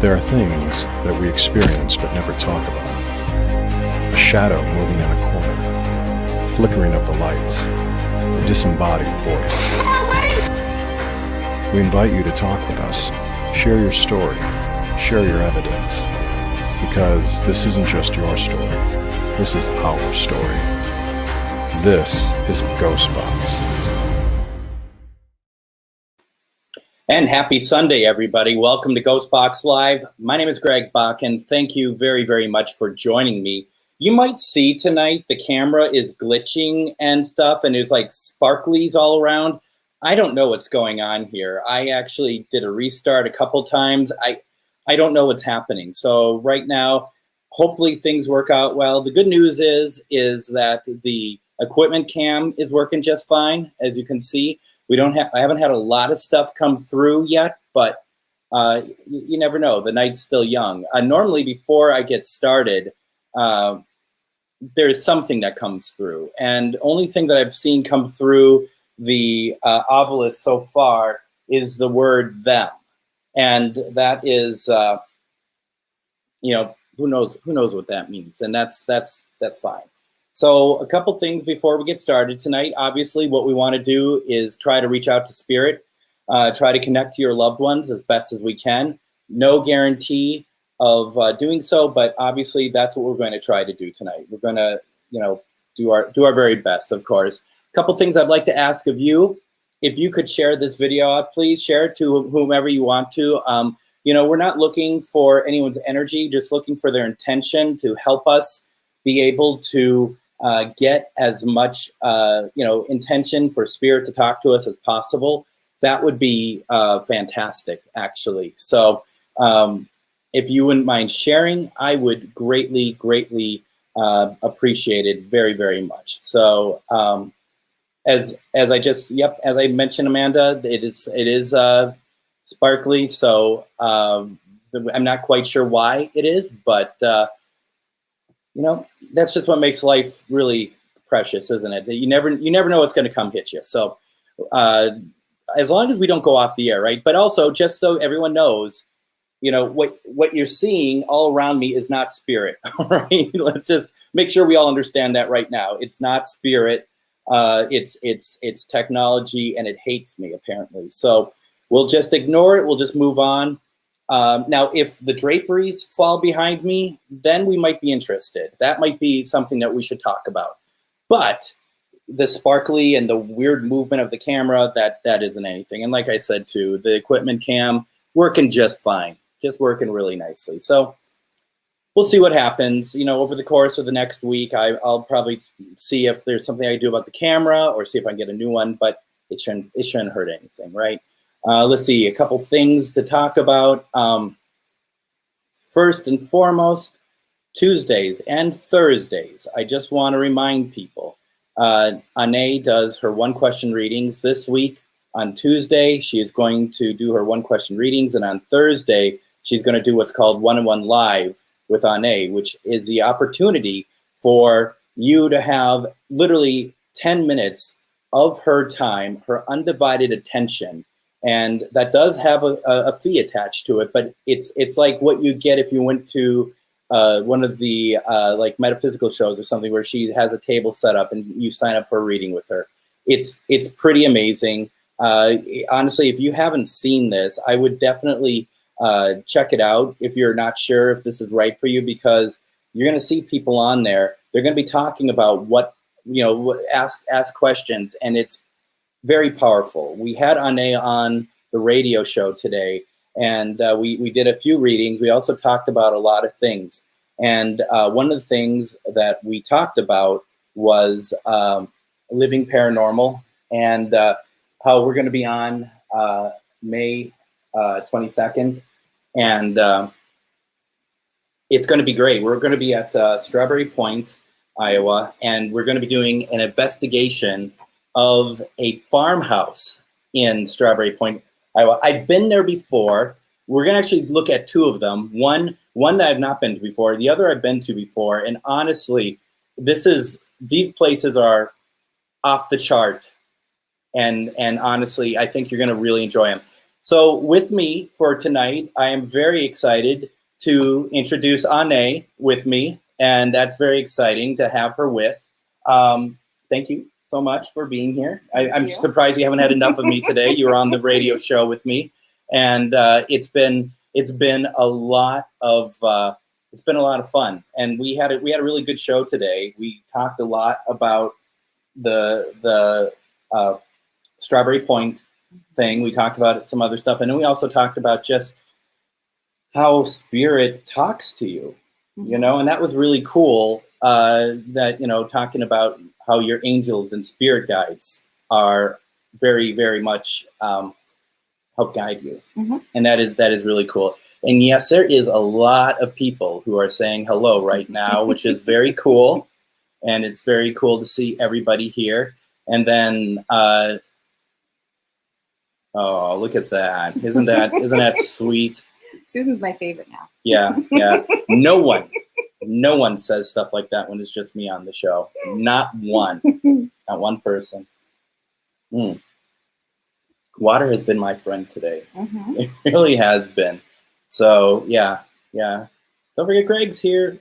There are things that we experience but never talk about. A shadow moving in a corner, flickering of the lights, a disembodied voice. We invite you to talk with us, share your story, share your evidence, because this isn't just your story, this is our story. This is GhostBox. And happy Sunday, everybody. Welcome to GhostBox Live. My name is Greg Bakun. Thank you very, very much for joining me. You might see tonight the camera is glitching and stuff, and there's like sparklies all around. I don't know what's going on here. I actually did a restart a couple times. I don't know what's happening. So right now, hopefully things work out well. The good news is that the equipment cam is working just fine, as you can see. I haven't had a lot of stuff come through yet, but you never know. The night's still young. Normally, before I get started, there's something that comes through. And only thing that I've seen come through the Ovilus so far is the word them. And that is, who knows what that means. And that's fine. So a couple things before we get started tonight. Obviously, what we want to do is try to reach out to spirit, try to connect to your loved ones as best as we can. No guarantee of doing so, but obviously that's what we're going to try to do tonight. We're going to, do our very best, of course. A couple things I'd like to ask of you. If you could share this video out, please share it to whomever you want to. We're not looking for anyone's energy, just looking for their intention to help us be able to get as much, intention for spirit to talk to us as possible. That would be fantastic, actually. So if you wouldn't mind sharing, I would greatly, greatly appreciate it very, very much. So as I mentioned, Amanda, it is sparkly. So I'm not quite sure why it is, but that's just what makes life really precious, isn't it? You never know what's going to come hit you. So as long as we don't go off the air, right? But also, just so everyone knows, what you're seeing all around me is not spirit, right? Let's just make sure we all understand that right now. It's not spirit. It's technology, and it hates me, apparently. So we'll just ignore it. We'll just move on. Now, if the draperies fall behind me, then we might be interested. That might be something that we should talk about. But the sparkly and the weird movement of the camera, that isn't anything. And like I said, too, the equipment cam working just fine, just working really nicely. So we'll see what happens. Over the course of the next week, I'll probably see if there's something I can do about the camera or see if I can get a new one, but it shouldn't hurt anything, right? Let's see, a couple things to talk about. First and foremost, Tuesdays and Thursdays. I just want to remind people, Ane does her one-question readings this week. On Tuesday, she is going to do her one-question readings, and on Thursday, she's going to do what's called one-on-one live with Ane, which is the opportunity for you to have literally 10 minutes of her time, her undivided attention. And that does have a fee attached to it, but it's like what you get if you went to one of the like metaphysical shows or something where she has a table set up and you sign up for a reading with her. It's pretty amazing. Honestly, if you haven't seen this, I would definitely check it out if you're not sure if this is right for you, because you're going to see people on there. They're going to be talking about ask questions, and it's very powerful. We had Ane on the radio show today, and we did a few readings. We also talked about a lot of things. And one of the things that we talked about was living paranormal, and how we're going to be on May 22nd. And it's going to be great. We're going to be at Strawberry Point, Iowa, and we're going to be doing an investigation of a farmhouse in Strawberry Point, Iowa. I've been there before. We're going to actually look at two of them. One that I've not been to before, the other I've been to before. And honestly, these places are off the chart. And honestly, I think you're going to really enjoy them. So with me for tonight, I am very excited to introduce Ane with me, and that's very exciting to have her with. Thank you so much for being here. I'm surprised you haven't had enough of me today. You were on the radio show with me, and it's been a lot of fun. And we had a really good show today. We talked a lot about the Strawberry Point thing. We talked about some other stuff, and then we also talked about just how spirit talks to you, you know, and that was really cool. That, you know, talking about how your angels and spirit guides are very, very much help guide you, and that is really cool. And yes, there is a lot of people who are saying hello right now, which is very cool, and it's very cool to see everybody here. And then oh, look at that. Isn't that sweet? Susan's my favorite now. Yeah. No one says stuff like that when it's just me on the show. Not one. Not one person. Water has been my friend today. It really has been. So, yeah. Don't forget Greg's here.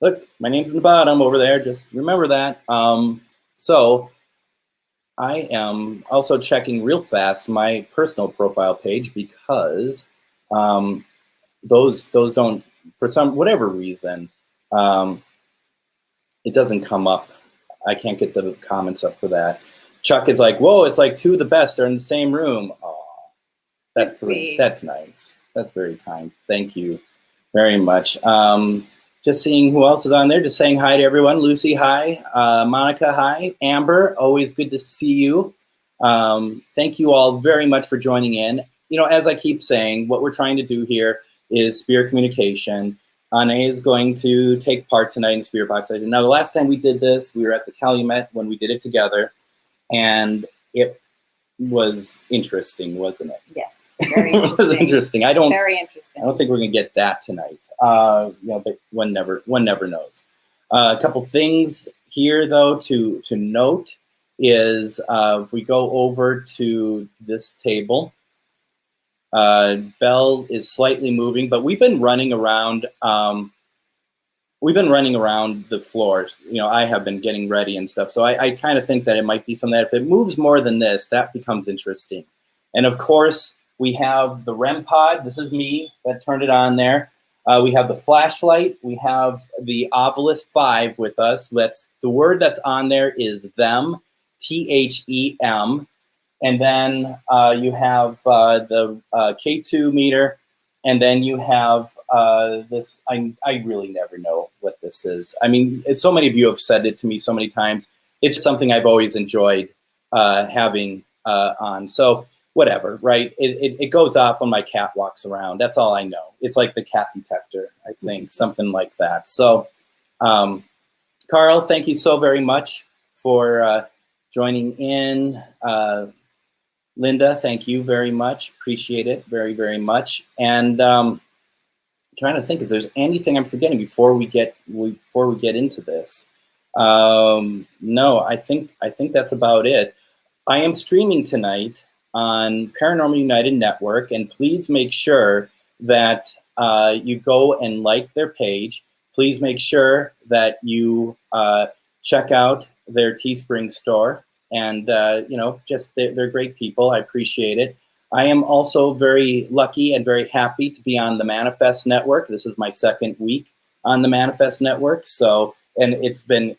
Look, my name's in the bottom over there. Just remember that. So I am also checking real fast my personal profile page because those don't, for whatever reason, it doesn't come up. I can't get the comments up for that. Chuck is like, whoa, it's like two of the best are in the same room. Oh, that's nice. That's very kind. Thank you very much. Just seeing who else is on there. Just saying hi to everyone. Lucy, hi. Monica, hi. Amber, always good to see you. Thank you all very much for joining in. You know, as I keep saying, what we're trying to do here is spirit communication. Ane is going to take part tonight in Spirit Box. Now, the last time we did this, we were at the Calumet when we did it together, and it was interesting, wasn't it? Yes, very interesting. It was interesting. Very interesting. I don't think we're going to get that tonight. You know, but one never knows. A couple things here, though, to note is if we go over to this table, Belle is slightly moving, but we've been running around. We've been running around the floors. You know, I have been getting ready and stuff. So I kind of think that it might be something that if it moves more than this, that becomes interesting. And of course, we have the REM pod. This is me that turned it on there. We have the flashlight. We have the Ovilus 5 with us. That's the word that's on there is them, THEM. And then you have the K2 meter. And then you have this. I really never know what this is. I mean, so many of you have said it to me so many times. It's something I've always enjoyed having on. So whatever, right? It goes off when my cat walks around. That's all I know. It's like the cat detector, I think, something like that. So, Carl, thank you so very much for joining in. Linda, thank you very much. Appreciate it very, very much. And trying to think if there's anything I'm forgetting before we get into this. No, I think that's about it. I am streaming tonight on Paranormal United Network, and please make sure that you go and like their page. Please make sure that you check out their Teespring store. And, you know, just they're great people. I appreciate it. I am also very lucky and very happy to be on the Manifest Network. This is my second week on the Manifest Network. So, and it's been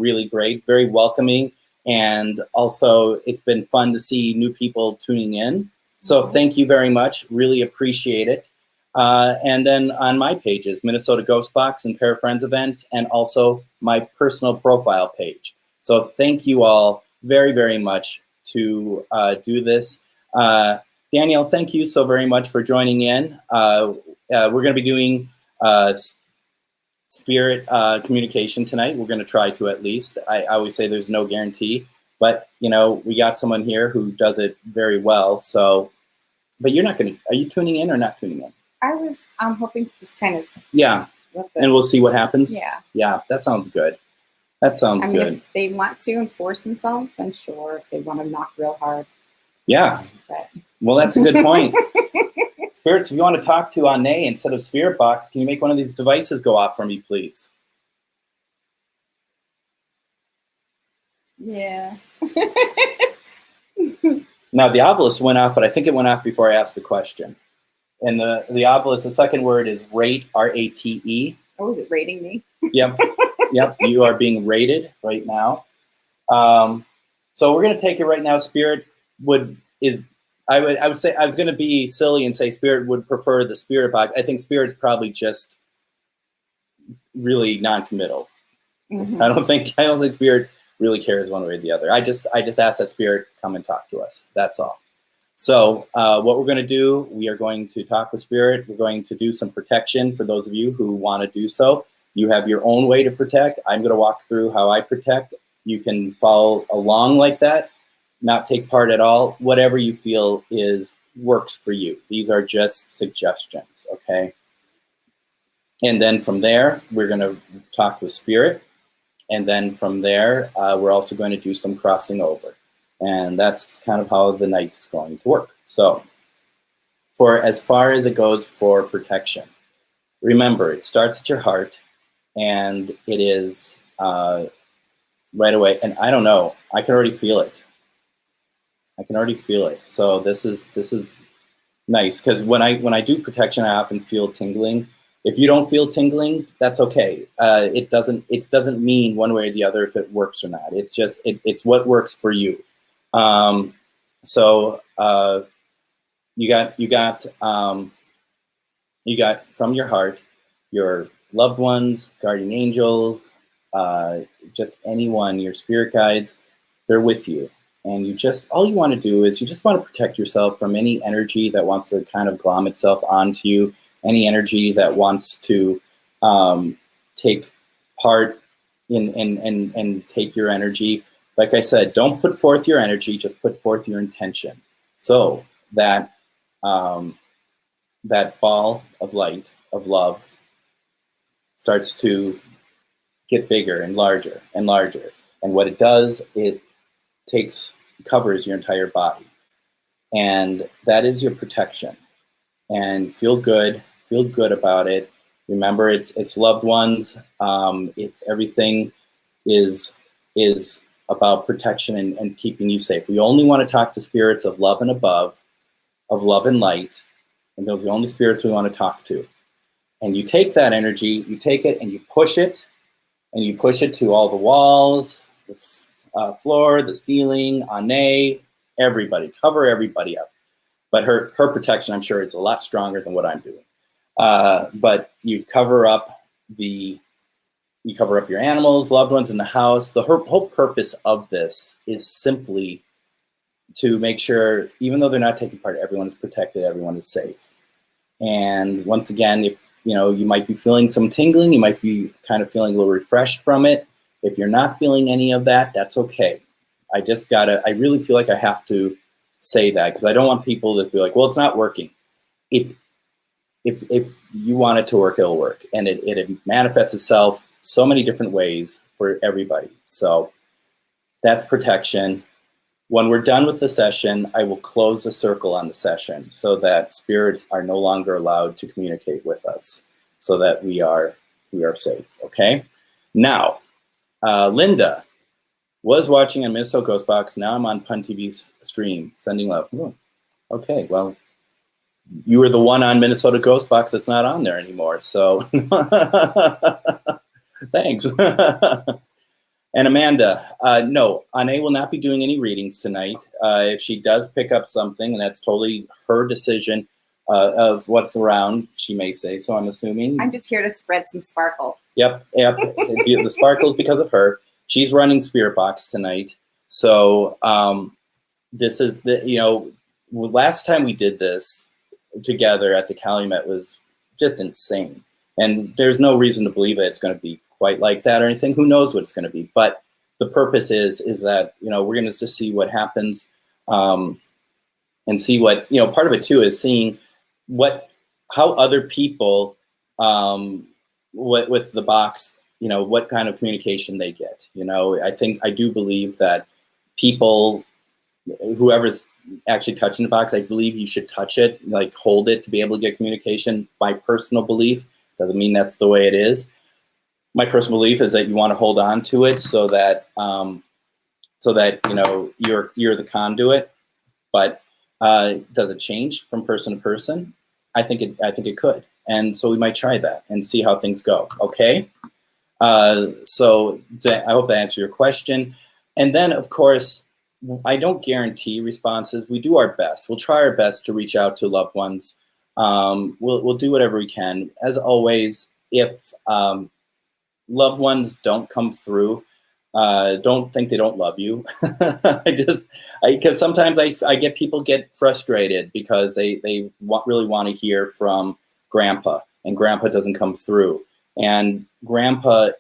really great, very welcoming. And also it's been fun to see new people tuning in. So thank you very much. Really appreciate it. And then on my pages, Minnesota GhostBox and Parafriends events, and also my personal profile page. So thank you all very, very much to do this. Danielle, thank you so very much for joining in. We're going to be doing spirit communication tonight. We're going to try to, at least. I always say there's no guarantee, but you know, we got someone here who does it very well. So, but you're not going to, are you tuning in or not tuning in? I'm hoping to just kind of. Yeah. And we'll see what happens. Yeah. Yeah, that sounds good. That sounds I mean, good. if they want to enforce themselves, then sure. If they want to knock real hard, Yeah. but Well, that's a good point. Spirits, if you want to talk to Ane instead of Spirit Box, can you make one of these devices go off for me, please? yeah. Now, the obelisk went off, but I think it went off before I asked the question. And the obelisk, the second word is rate, R-A-T-E. Oh, is it rating me? Yep. Yep. You are being rated right now. So we're going to take it right now. Spirit I would say, I was going to be silly and say Spirit would prefer the Spirit Box. I think Spirit's probably just really non-committal. Mm-hmm. I don't think Spirit really cares one way or the other. I just ask that Spirit come and talk to us. That's all. So what we're going to do, we are going to talk with Spirit. We're going to do some protection for those of you who want to do so. You have your own way to protect. I'm going to walk through how I protect. You can follow along like that, not take part at all. Whatever you feel works for you. These are just suggestions, okay? And then from there, we're going to talk with Spirit. And then from there, we're also going to do some crossing over. And that's kind of how the night's going to work. So for as far as it goes for protection, remember, it starts at your heart, and it is right away. And I don't know, I can already feel it. So this is nice, because when I do protection, I often feel tingling. If you don't feel tingling, that's okay. It doesn't mean one way or the other if it works or not. It's what works for you. So you got from your heart, your loved ones, guardian angels, just anyone, your spirit guides, they're with you. And all you want to do is you just want to protect yourself from any energy that wants to kind of glom itself onto you, any energy that wants to take part in and take your energy. Like I said, don't put forth your energy, just put forth your intention. So that that ball of light, of love, starts to get bigger and larger and larger. And what it does, it covers your entire body. And that is your protection. And feel good about it. Remember, it's loved ones. It's everything is about protection and keeping you safe. We only want to talk to spirits of love and above, of love and light, and those are the only spirits we want to talk to. And you take that energy, you take it and you push it, to all the walls, the floor, the ceiling, Ane, everybody, cover everybody up. But her protection, I'm sure, is a lot stronger than what I'm doing. But you cover up your animals, loved ones in the house. The whole purpose of this is simply to make sure, even though they're not taking part, everyone is protected, everyone is safe. And once again, if you might be feeling some tingling, you might be kind of feeling a little refreshed from it. If you're not feeling any of that, that's okay. I really feel like I have to say that, because I don't want people to feel like, well, it's not working. If you want it to work, it'll work. And it manifests itself so many different ways for everybody. So that's protection. When we're done with the session, I will close the circle on the session so that spirits are no longer allowed to communicate with us, so that we are safe, okay? Now, Linda was watching on Minnesota GhostBox. Now I'm on Pun TV's stream, sending love. Oh, okay, well, you were the one on Minnesota GhostBox that's not on there anymore, so thanks. And Amanda, no, Ane will not be doing any readings tonight. If she does pick up something, and that's totally her decision of what's around, she may say, so I'm assuming. I'm just here to spread some sparkle. Yep. The sparkle's because of her. She's running Spirit Box tonight. So this is last time we did this together at the Calumet was just insane. And there's no reason to believe it's going to be quite like that or anything. Who knows what it's going to be? But the purpose is that, we're going to just see what happens and see what, part of it too is seeing how other people, with the box, what kind of communication they get. I do believe that people, whoever's actually touching the box, I believe you should touch it, like hold it to be able to get communication. My personal belief, doesn't mean that's the way it is. My personal belief is that you want to hold on to it so that you're the conduit. But does it change from person to person? I think it could, and so we might try that and see how things go. Okay. So I hope that answered your question. And then, of course, I don't guarantee responses. We do our best. We'll try our best to reach out to loved ones. We'll do whatever we can. As always, if loved ones don't come through, don't think they don't love you. Because sometimes I get people get frustrated because they really want to hear from Grandpa, and Grandpa doesn't come through. And Grandpa,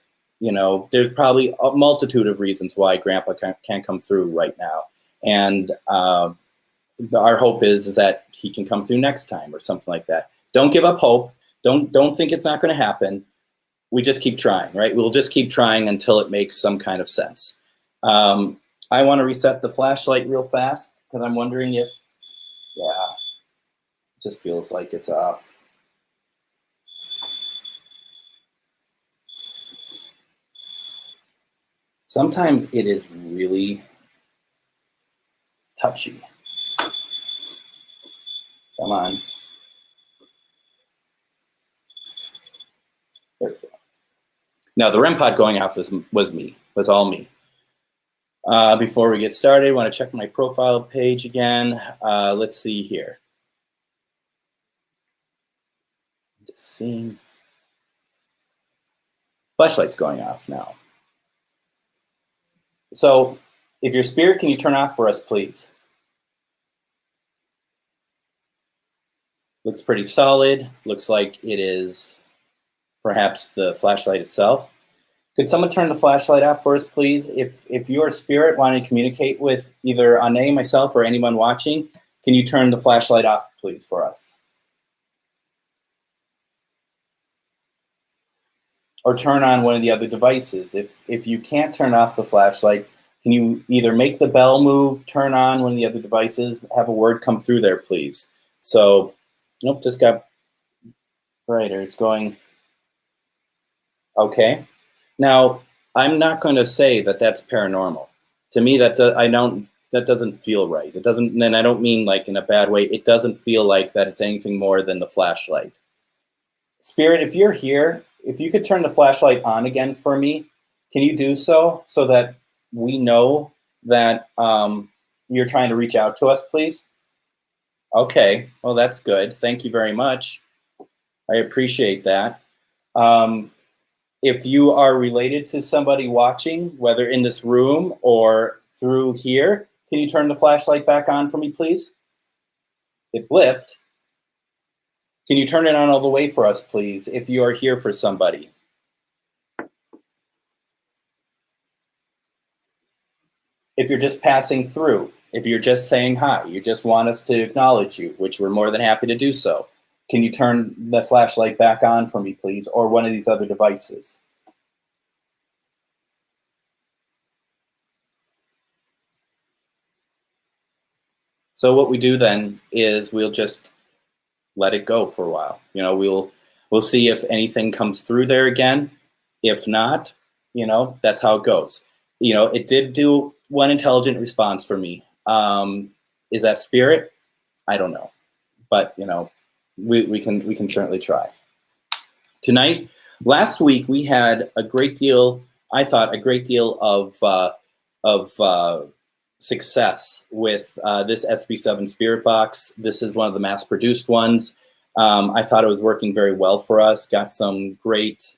there's probably a multitude of reasons why Grandpa can't come through right now. And our hope is that he can come through next time or something like that. Don't give up hope. Don't think it's not going to happen. We just keep trying, right? We'll just keep trying until it makes some kind of sense. I want to reset the flashlight real fast because I'm wondering if, it just feels like it's off. Sometimes it is really touchy. Come on. There we go. Now the REM pod going off was all me. Before we get started, I want to check my profile page again. Let's see here. Just seeing. Flashlight's going off now. So if your spirit, can you turn off for us, please? Looks pretty solid. Looks like it is perhaps the flashlight itself. Could someone turn the flashlight off for us, please? If your spirit wanted to communicate with either Ane, myself, or anyone watching, can you turn the flashlight off, please, for us? Or turn on one of the other devices. If you can't turn off the flashlight, can you either make the bell move, turn on one of the other devices, have a word come through there, please? So, nope, just got brighter. It's going. Okay. Now, I'm not going to say that that's paranormal. To me, that doesn't feel right. It doesn't, and I don't mean like in a bad way. It doesn't feel like that it's anything more than the flashlight. Spirit, if you're here, if you could turn the flashlight on again for me, can you do so that we know that you're trying to reach out to us, please? Okay, well, that's good. Thank you very much. I appreciate that. If you are related to somebody watching, whether in this room or through here, can you turn the flashlight back on for me, please? It blipped. Can you turn it on all the way for us, please, if you are here for somebody? If you're just passing through, if you're just saying hi, you just want us to acknowledge you, which we're more than happy to do so. Can you turn the flashlight back on for me, please, or one of these other devices? So what we do then is we'll just let it go for a while. We'll see if anything comes through there again. If not, that's how it goes. It did do one intelligent response for me. Is that spirit? I don't know, but we can certainly try. Tonight, last week we had a great deal. I thought a great deal of success with this SB7 Spirit Box. This is one of the mass-produced ones. I thought it was working very well for us. Got some great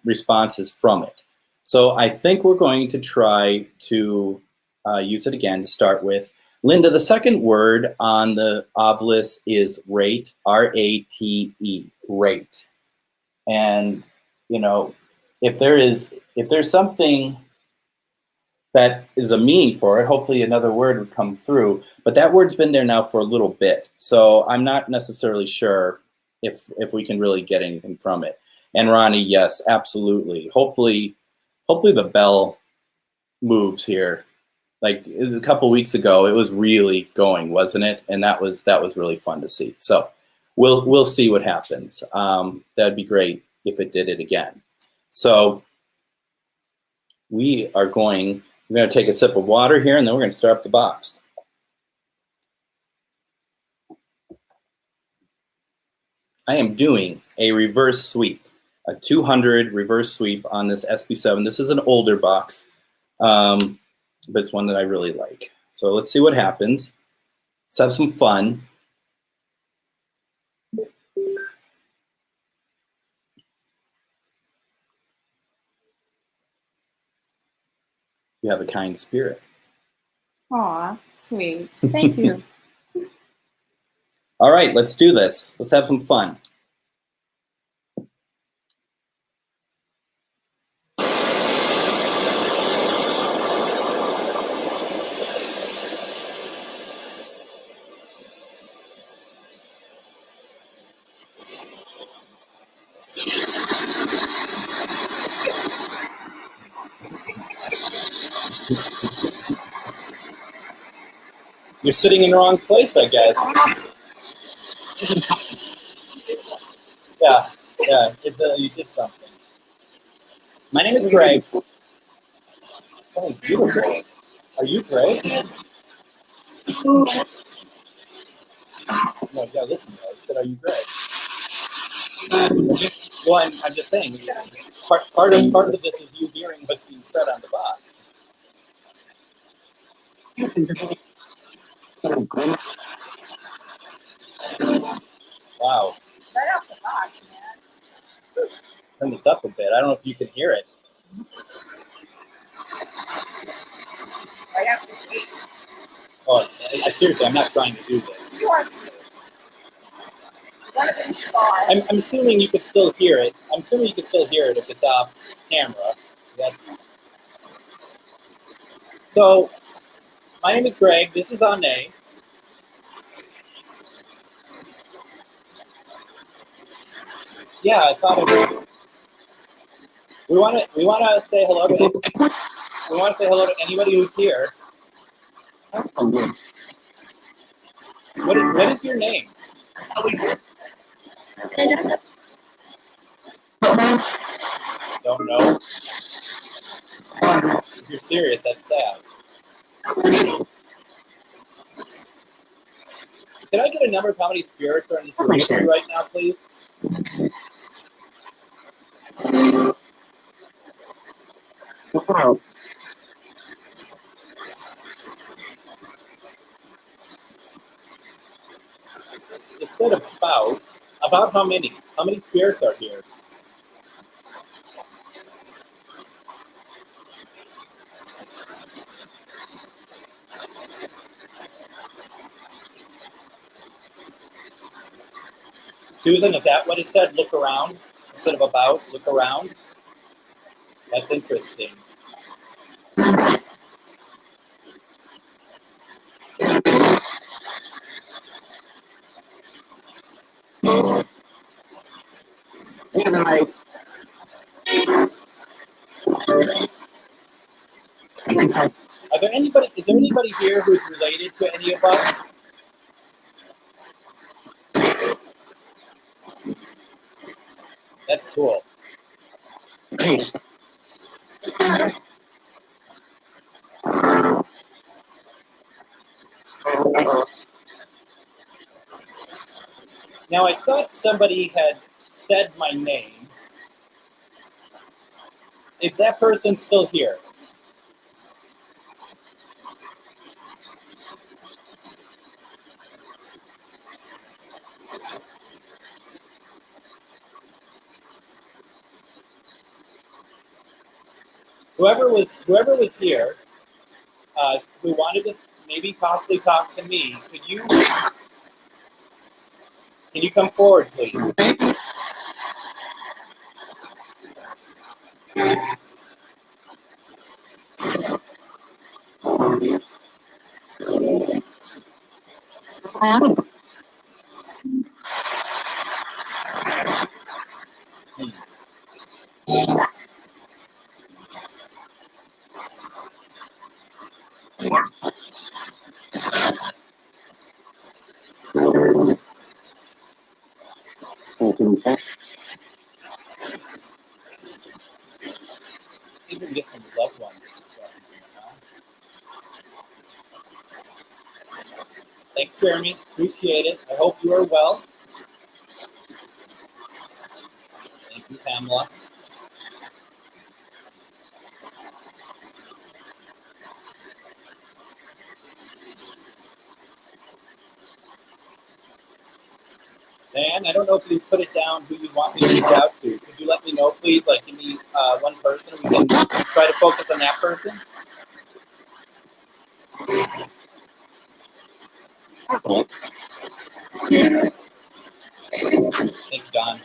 responses from it. So I think we're going to try to use it again to start with. Linda, the second word on the obelisk is rate, R-A-T-E, rate. And if there's something that is a meaning for it, hopefully another word would come through. But that word's been there now for a little bit, so I'm not necessarily sure if we can really get anything from it. And Ronnie, yes, absolutely. Hopefully the bell moves here. Like a couple weeks ago, it was really going, wasn't it? And that was really fun to see. So we'll see what happens. That'd be great if it did it again. So we're going to take a sip of water here, and then we're going to start up the box. I am doing a reverse sweep, a 200 reverse sweep on this SB7. This is an older box, but it's one that I really like. So let's see what happens. Let's have some fun. You have a kind spirit. Aw, sweet. Thank you. All right, let's do this. Let's have some fun. You're sitting in the wrong place, I guess. Yeah, it's you did something. My name is Greg. Oh, beautiful. Are you Greg? No, yeah, listen, I said, are you Greg? Well, I'm just saying, part of this is you hearing what's being said on the box. Wow. Right off the box, man. Turn this up a bit. I don't know if you can hear it. Right off the gate. Oh, seriously, I'm not trying to do this. You are too. One of them star. I'm assuming you could still hear it. I'm assuming you could still hear it if it's off camera. So, my name is Greg. This is Ane. Yeah, I thought it would. We want to say hello to. We want to say hello to anybody who's here. What is your name? Don't know. If you're serious, that's sad. Can I get a number of how many spirits are in this room right now, please? It said about how many? How many spirits are here? Susan, is that what it said? Look around instead of about. Look around. That's interesting. Is there anybody here who's related to any of us? That's cool. Now, I thought somebody had said my name. Is that person still here? Whoever was here, who wanted to maybe possibly talk to me, can you come forward, please? See if we can get some loved ones. Thanks, Jeremy. Appreciate it. I hope you are well. Thank you, Pamela. Dan, I don't know if you put it down who you want me to reach out to. Could you let me know, please? Like, give me one person, and we can try to focus on that person. Thank you, Don.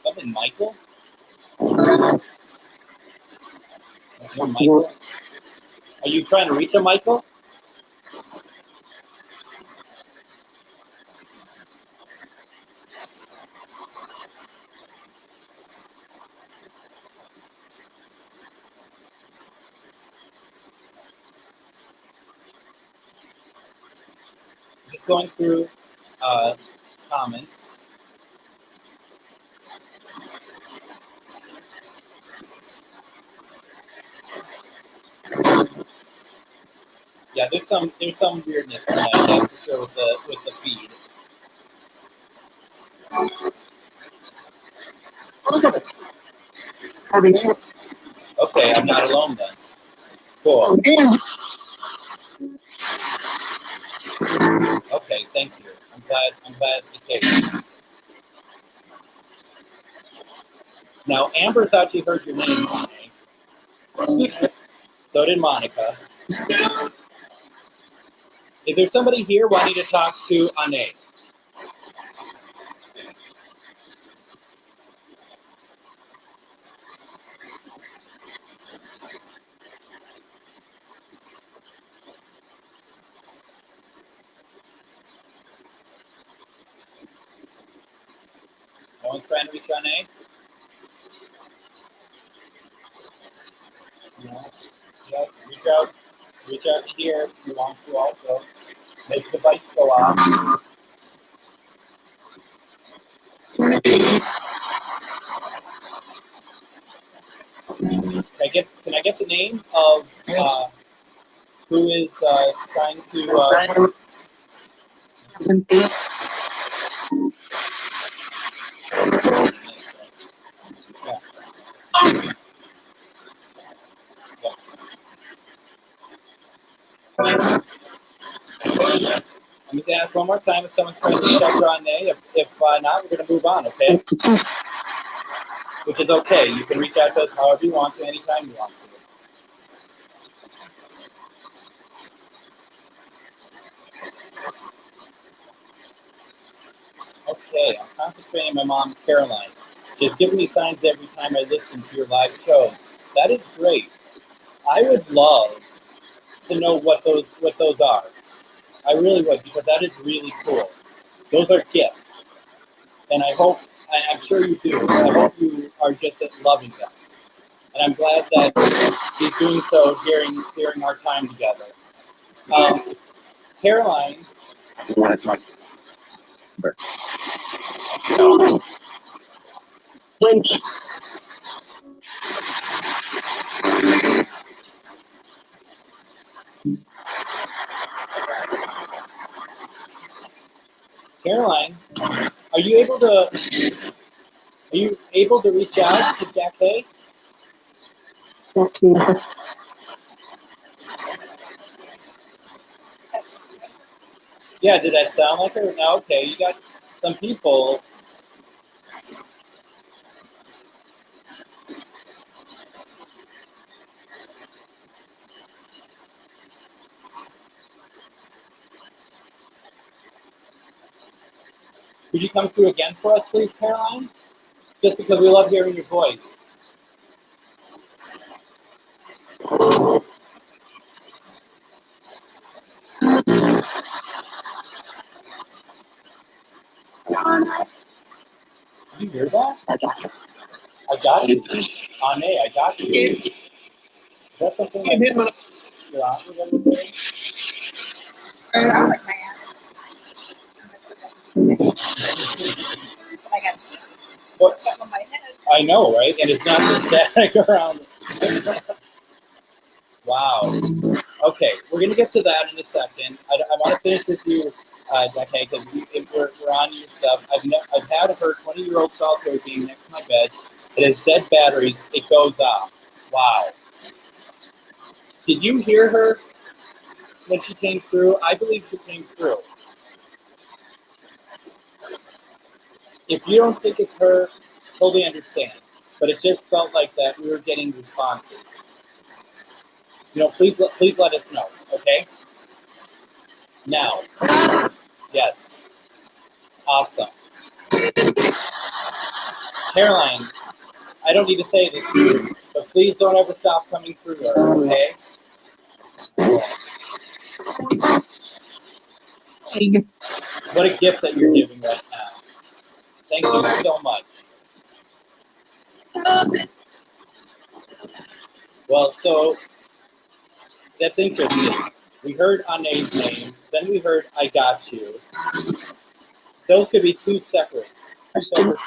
Something, Michael? You're Michael? Are you trying to reach a Michael? Just going through comments. Yeah, there's some weirdness tonight, that's for sure, with the feed. Okay, I'm not alone then. Cool. Okay, thank you. I'm glad it's the case. Now, Amber thought she heard your name, Monet. So did Monica. Is there somebody here wanting to talk to Ane? No one's trying to reach Ane? No. Yeah, reach out to here if you want to also. Make the lights go off. Can I get the name of who is trying to I'm going to ask one more time if someone's trying to check on Ane. If not, we're going to move on, okay? Which is okay. You can reach out to us however you want to, anytime you want to. Okay, I'm concentrating on my mom, Caroline. She's giving me signs every time I listen to your live show. That is great. I would love to know what those are. I really would, because that is really cool. Those are gifts. And I'm sure you do. I hope you are just loving them. And I'm glad that she's doing so during our time together. Caroline. Caroline, are you able to reach out to Jack Hay? Yeah, did that sound like her? No, okay, you got some people. Could you come through again for us, please, Caroline? Just because we love hearing your voice. I'm Did you hear that? I got you. Ane, I got you. Is that something like your aunt was going to say? Sound like my aunt. I got something on my head. I know, right? And it's not the static around. Wow. Okay, we're going to get to that in a second. I want to finish with you, okay, because we're on your stuff. I've had her 20-year-old solitaire being next to my bed. It has dead batteries. It goes off. Wow. Did you hear her when she came through? I believe she came through. If you don't think it's her, totally understand. But it just felt like that we were getting responses. You know, please let us know, okay? Now, yes. Awesome. Caroline, I don't need to say this to you, but please don't ever stop coming through her, okay? What a gift that you're giving right now. Thank you so much. Well, so that's interesting. We heard Ane's name, then we heard I got you. Those could be two separate things.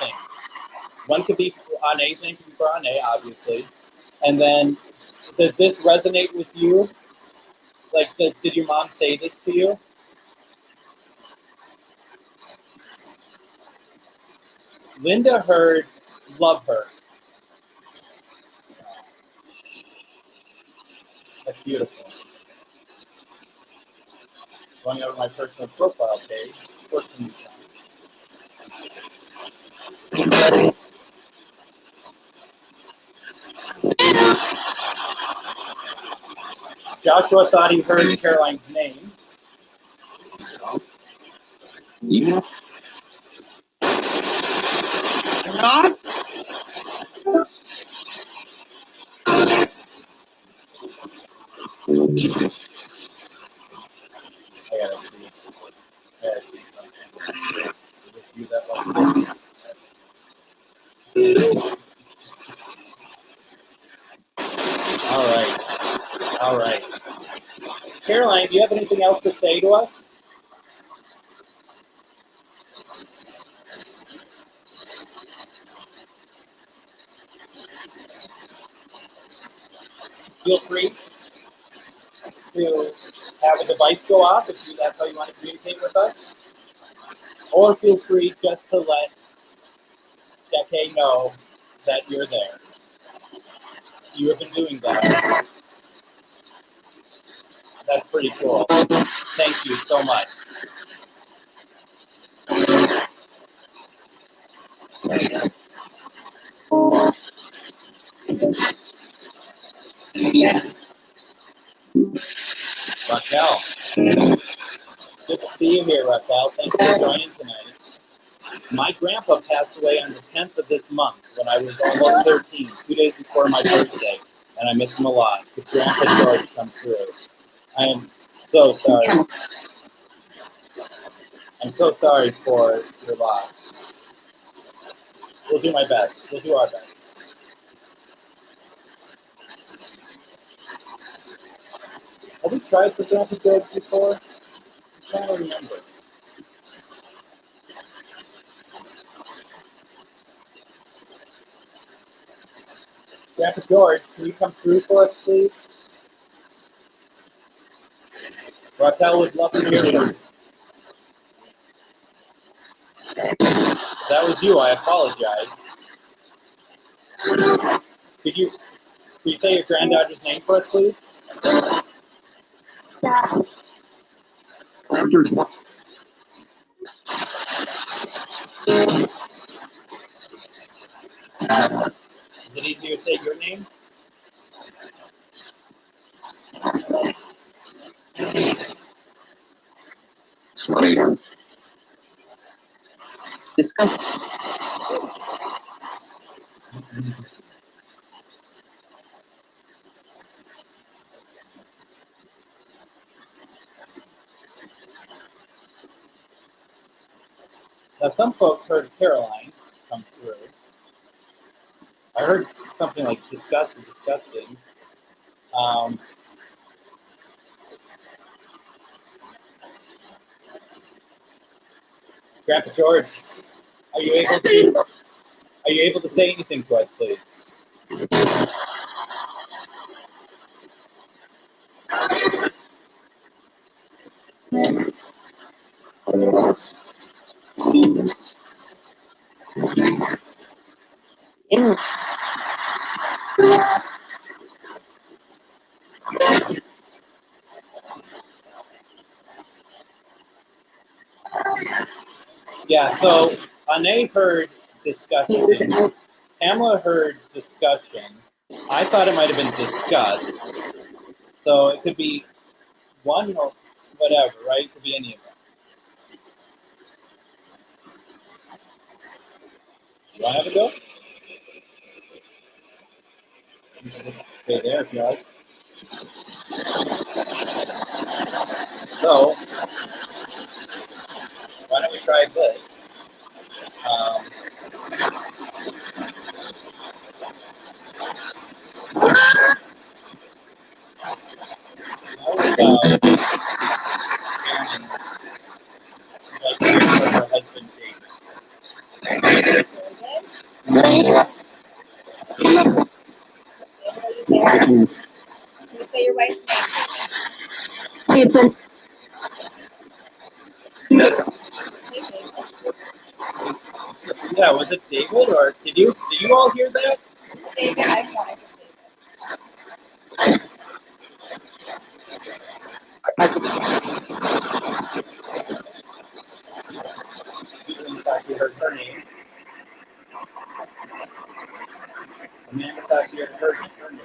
One could be Ane's name, could be for Ane, obviously. And then, does this resonate with you? Like, did your mom say this to you? Linda heard, love her. That's beautiful. Going over my personal profile page. What can you find? Joshua thought he heard Caroline's name. Yeah. I gotta see something. Just use that one. All right. Caroline, do you have anything else to say to us? Feel free to have a device go off if that's how you want to communicate with us. Or feel free just to let Deke know that you're there. You have been doing that. That's pretty cool. Thank you so much. Raquel. Good to see you here, Raquel. Thanks for joining tonight. My grandpa passed away on the 10th of this month when I was almost 13, 2 days before my birthday, and I miss him a lot. Could Grandpa George come through? I am so sorry. I'm so sorry for your loss. We'll do my best. We'll do our best. Have we tried for Grandpa George before? I'm trying to remember. Grandpa George, can you come through for us, please? Raquel would love to hear you. If that was you, I apologize. Could you say your granddaughter's name for us, please? Is it easier to say your name? Discuss. Now, some folks heard Caroline, come through. I heard something like disgusting. Grandpa George, are you able to say anything to us, please? Yeah, so Ane heard discussion. Pamela heard discussion. I thought it might have been discuss. So it could be one or whatever, right? It could be any of them. You want to have a go? You can just stay there if you like. So, why don't we try this? How about Sharon, like hearing from her husband David? Can you say your wife's name? Say David. Yeah, was it David or did you all hear that? David, I thought it was Susan thought she heard her name. Amanda thought she heard her name.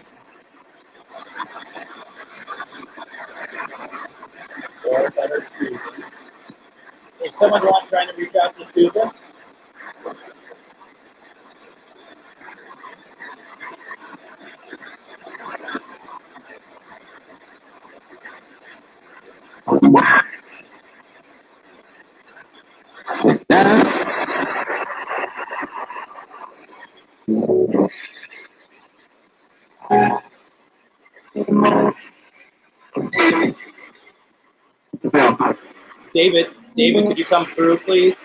Or if I heard Susan. Is someone trying to reach out to Susan? David, could you come through, please?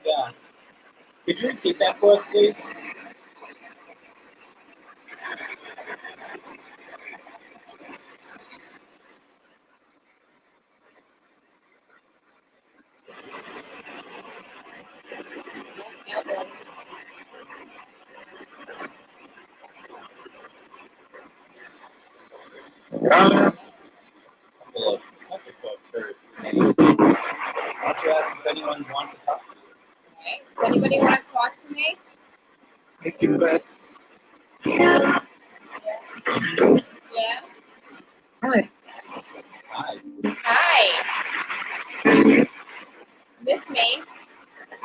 Yeah. Could you repeat that for us, please? Hello. Why don't you ask if anyone wants to talk to you? okay. Does anybody want to talk to me? Yeah. Yeah. Hi. Hi. Miss me?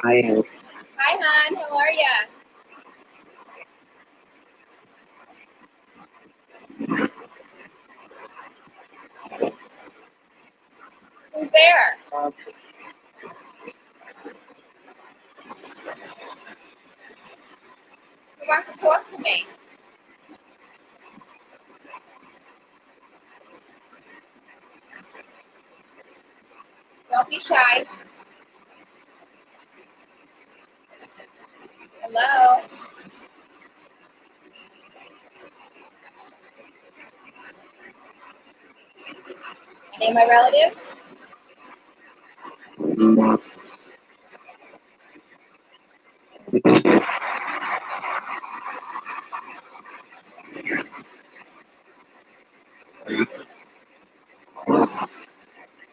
Hi. Hi, hon. How are ya? Who's there? Who wants to talk to me? Don't be shy. Hello? Any of my relatives?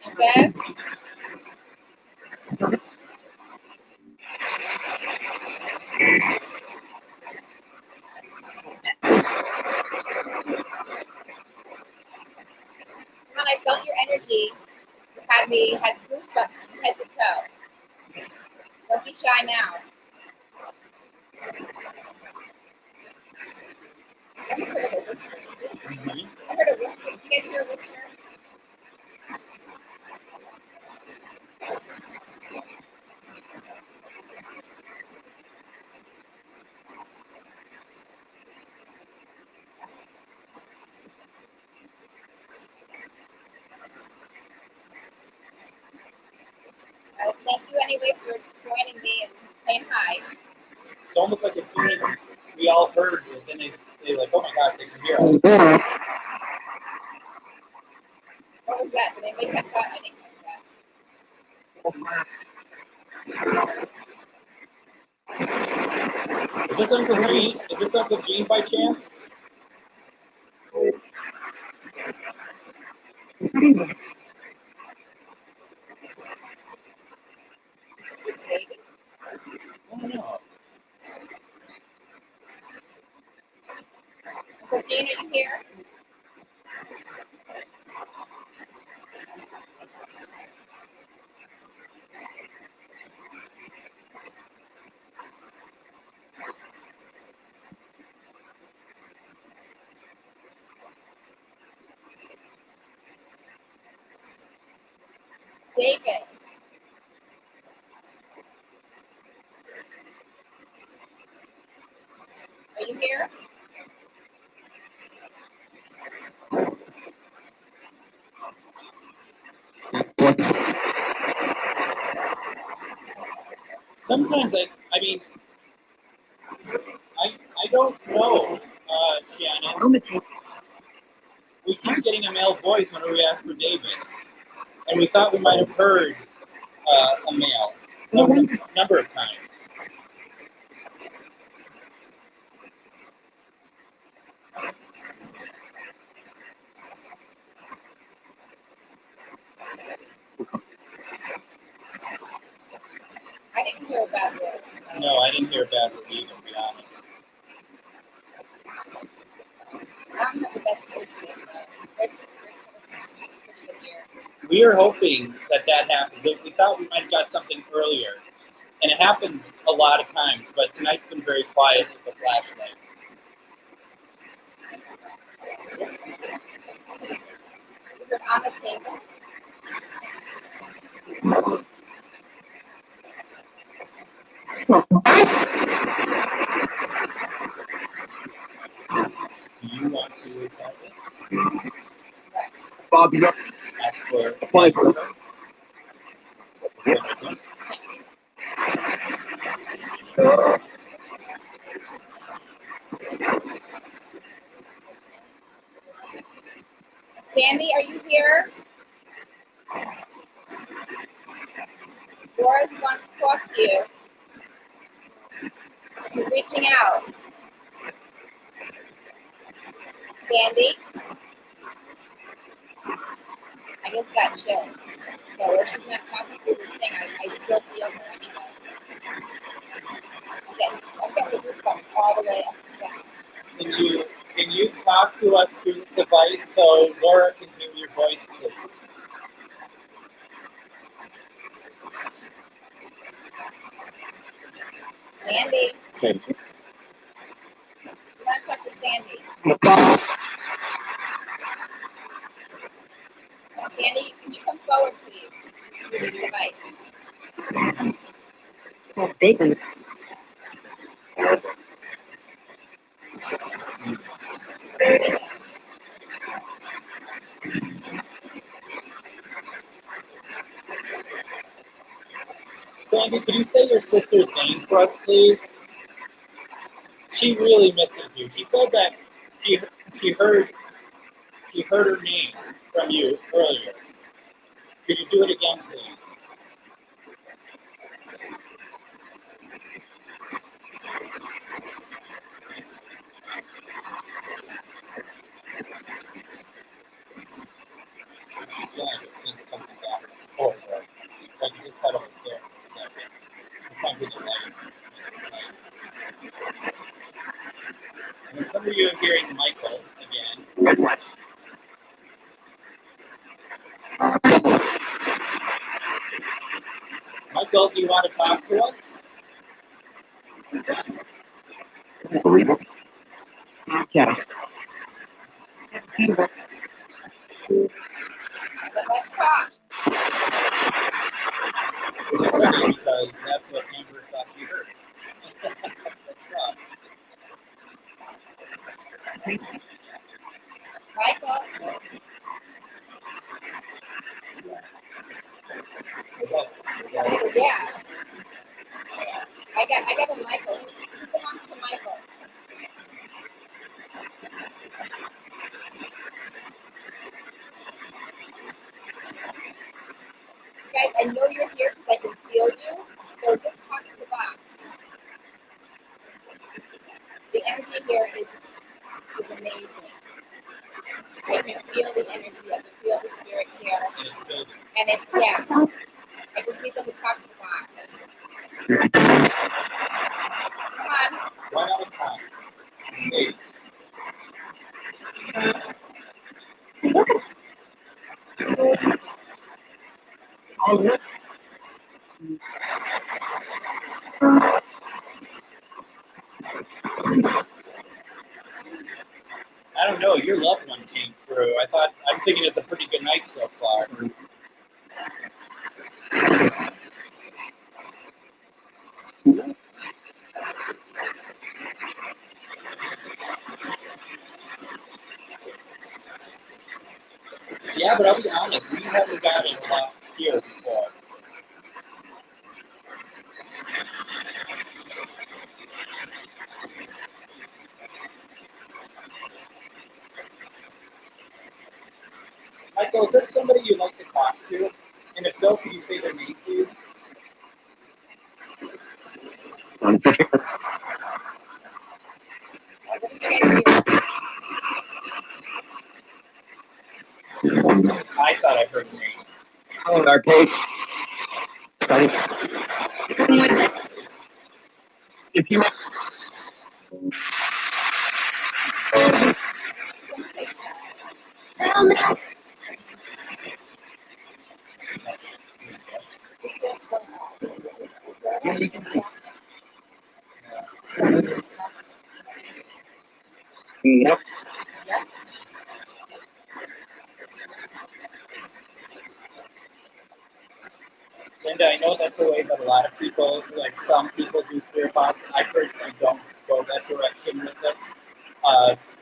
Okay. Come on, I energy had goosebumps from head to toe. Don't be shy now. I just heard a whisper. I heard a whisper. Did you guys hear a whisper? Thank you anyway for joining me and saying hi. It's almost like as soon as we all heard it, then they like, oh my gosh, they can hear us. What was that? Did anybody catch that? I didn't catch that. Is this Uncle Gene? Is this Uncle Gene by chance? Is it baby? I don't know. Uncle Gene, are you here? David. Are you here? Sometimes I don't know, Shannon. We keep getting a male voice whenever we ask for David, and we thought we might have heard a male number of times. I didn't hear about it. No, I didn't hear a bad word either, to be honest. I don't have the best ear for this though. Rick's gonna have a pretty good ear. We are hoping that happens. We thought we might have got something earlier, and it happens a lot of times, but tonight's been very quiet with the flashlight. You were on the table. Do you want to try this? Right. Bobby, Ask for apply for it. Sandy, are you here? Doris wants to talk to you. She's reaching out. Sandy? I just got chills. So if she's not talking through this thing, I still feel her anyway. I'm getting the goosebumps all the way up and down. Can you talk to us through the device so Laura can hear your voice, please? Sandy, Okay. you want to talk to Sandy? Sandy, can you come forward, please, through this device? Oh, bacon. Sandy, could you say your sister's name for us, please? She really misses you. She said that she heard her name from you earlier. Could you do it again, please? I feel like I've seen something happen before, but like you just cut over there for a second. I'm trying to get the light. And then some of you are hearing Michael again. But let's talk. Which is funny because that's what Amber thought she heard. Let's talk. Michael. Yeah. I got a Michael. Who belongs to Michael? Guys, I know you're here because I can feel you. So just talk to the box. The energy here is amazing. I can feel the energy. I can feel the spirits here. And it's, yeah. I just need them to talk to the box. Come on. One at a time. Please. I don't know. Your loved one came through. I'm thinking it's a pretty good night so far. Yeah, but I'll be honest. We haven't gotten a lot here before. Michael, is there somebody you'd like to talk to? And if so, could you say their name, please? What did you guys hear? I thought I heard a name. Oh, our page. Study. If you Someone say stop. Yep. Linda, I know that's the way that a lot of people, like some people do spirit box. I personally don't go that direction with it.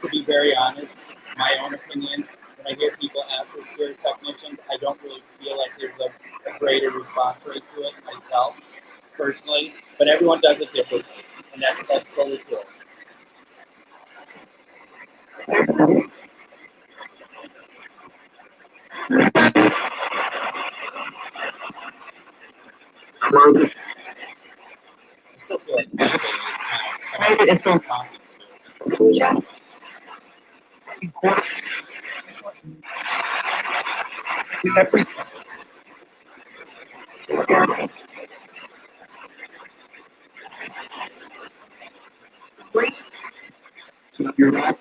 To be very honest, my own opinion, when I hear people ask for spirit technicians, I don't really feel like there's a greater response rate to it myself, personally. But everyone does it differently, and that's totally cool. I still feel like Monday is kind of someone talking to. Yeah. You're right.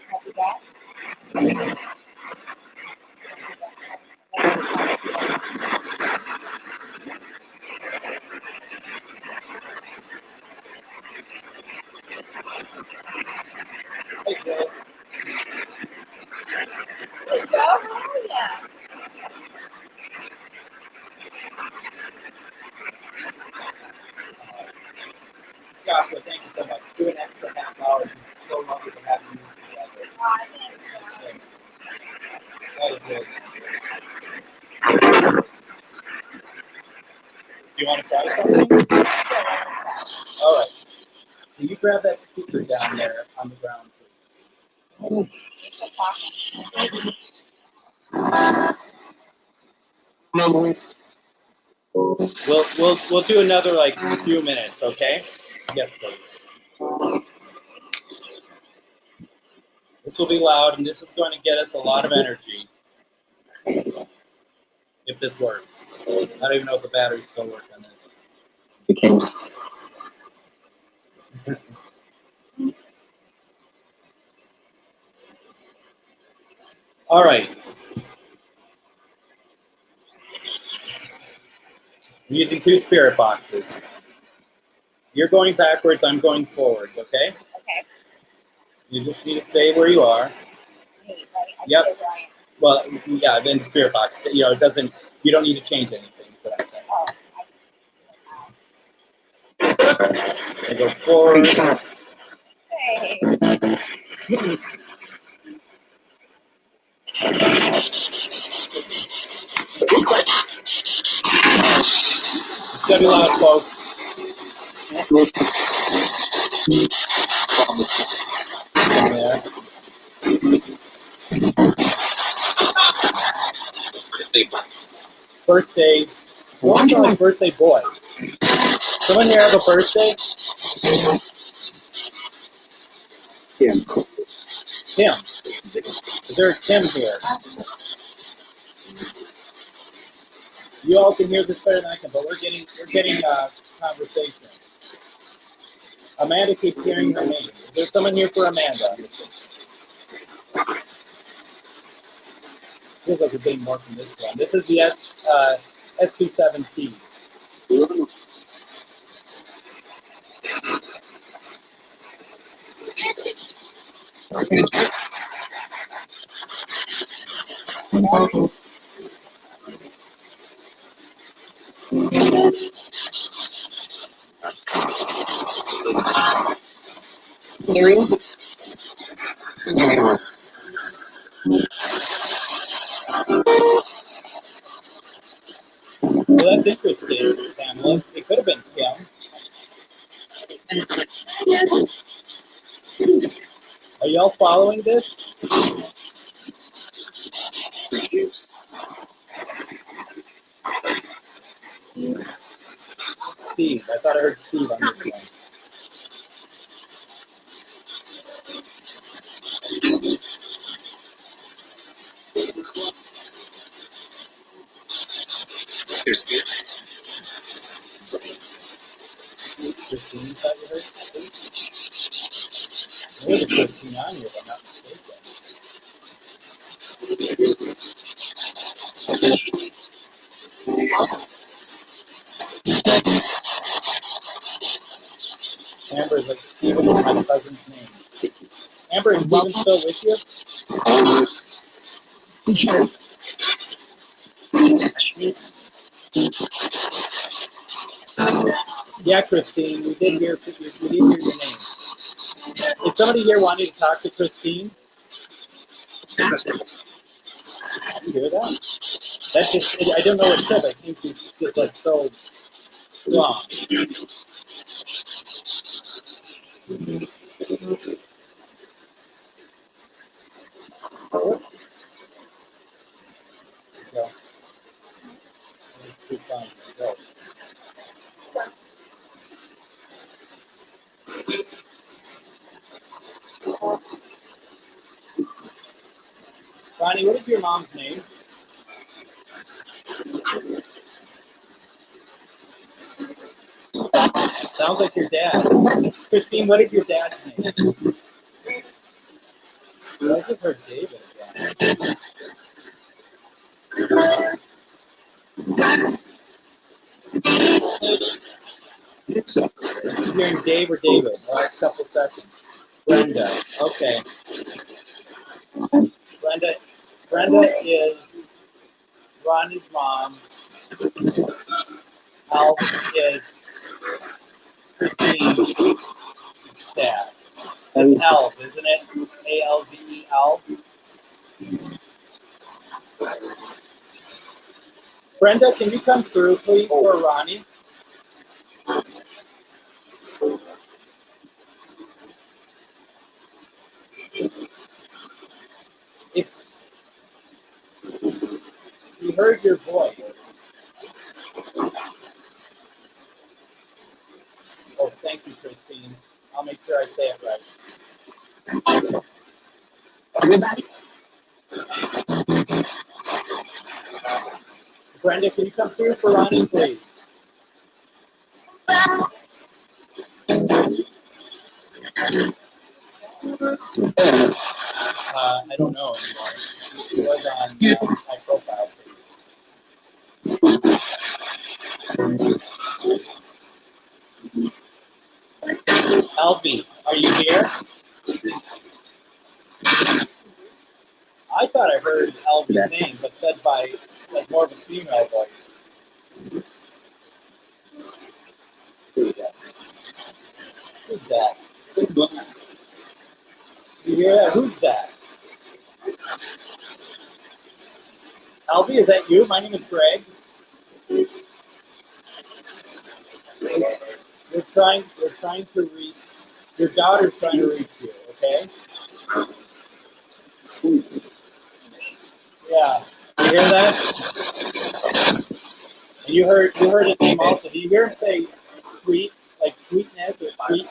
Copy that. Hey, Joe. Hey, Joe, how are ya? Joshua, thank you so much. Do an extra half hour. It's so lovely to have you together. Thanks. That is really nice. Do you want to try something? All right. Can you grab that speaker down there on the ground, please? Still talking. We'll do another like few minutes, okay? Yes, please. This will be loud, and this is going to get us a lot of energy. If this works, I don't even know if the batteries still work on this. Okay. All right. I'm using 2 spirit boxes. You're going backwards, I'm going forwards, okay? Okay. You just need to stay where you are. Me, right? I'd Yep. say Brian. Well, yeah, then the spirit box. You know, it doesn't. You don't need to change anything. Is what I'm saying. Oh, I go forward. hey. It's gonna be loud, folks. Yeah. Birthday. What's like birthday boy? Someone here have a birthday? Tim. Tim. Is there a Tim here? You all can hear this better than I can, but we're getting conversation. Amanda keeps hearing her name. Is there someone here for Amanda? Feels like we're getting more from this one. This is the SP7T. Hearing? Well, that's interesting, Pamela. It could have been Kim. Are y'all following this? Steve. I thought I heard Steve on this one. Christine, you thought you heard Steve? There's a Christine on here, if I'm not mistaken. Amber is like Steven is my cousin's name. Amber, is Steven still with you? Yeah, Christine, we did hear your name. Is somebody here wanting to talk to Christine? You hear that? That just, I don't know what it said. I think it's just like so strong. So, let's keep on. Go. Ronnie, what is your mom's name? Sounds like your dad. Christine, what is your dad's name? I just heard David again. I'm hearing Dave or David. All right, couple seconds. Brenda. Okay. Brenda is Ronnie's mom. Alf is Christine's dad. It's Alf, isn't it? A-L-V-E, Alf. Brenda, can you come through, please, for Ronnie? If we heard your voice. Oh, thank you, Christine. I'll make sure I say it right. Everybody? Brenda, can you come through for Ronnie, please? I don't know anymore. It was on my profile page. Alfie, are you here? I thought I heard Elvie's name, but said by like more of a female voice. Who's that? You hear that? Who's that? Elvie, is that you? My name is Greg. We're trying to reach. Your daughter's trying to reach you. Okay. Yeah. You hear that? And you heard his name also. Do you hear him say sweet, like sweetness or sweet?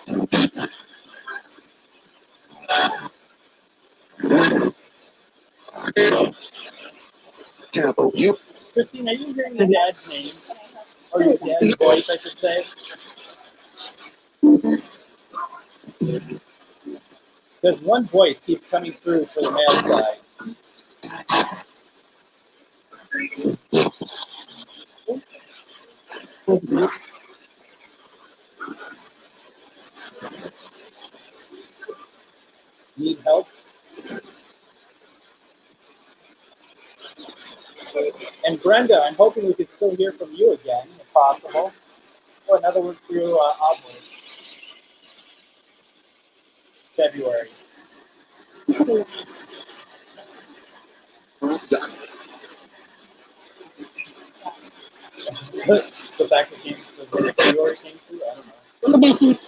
Christine, are you hearing your dad's name? Or your dad's voice, I should say? There's one voice keeps coming through for the male side. Need help? And Brenda, I'm hoping we could still hear from you again, if possible. Or another word through Oblet. February. That's done. The fact that February came through, I don't know.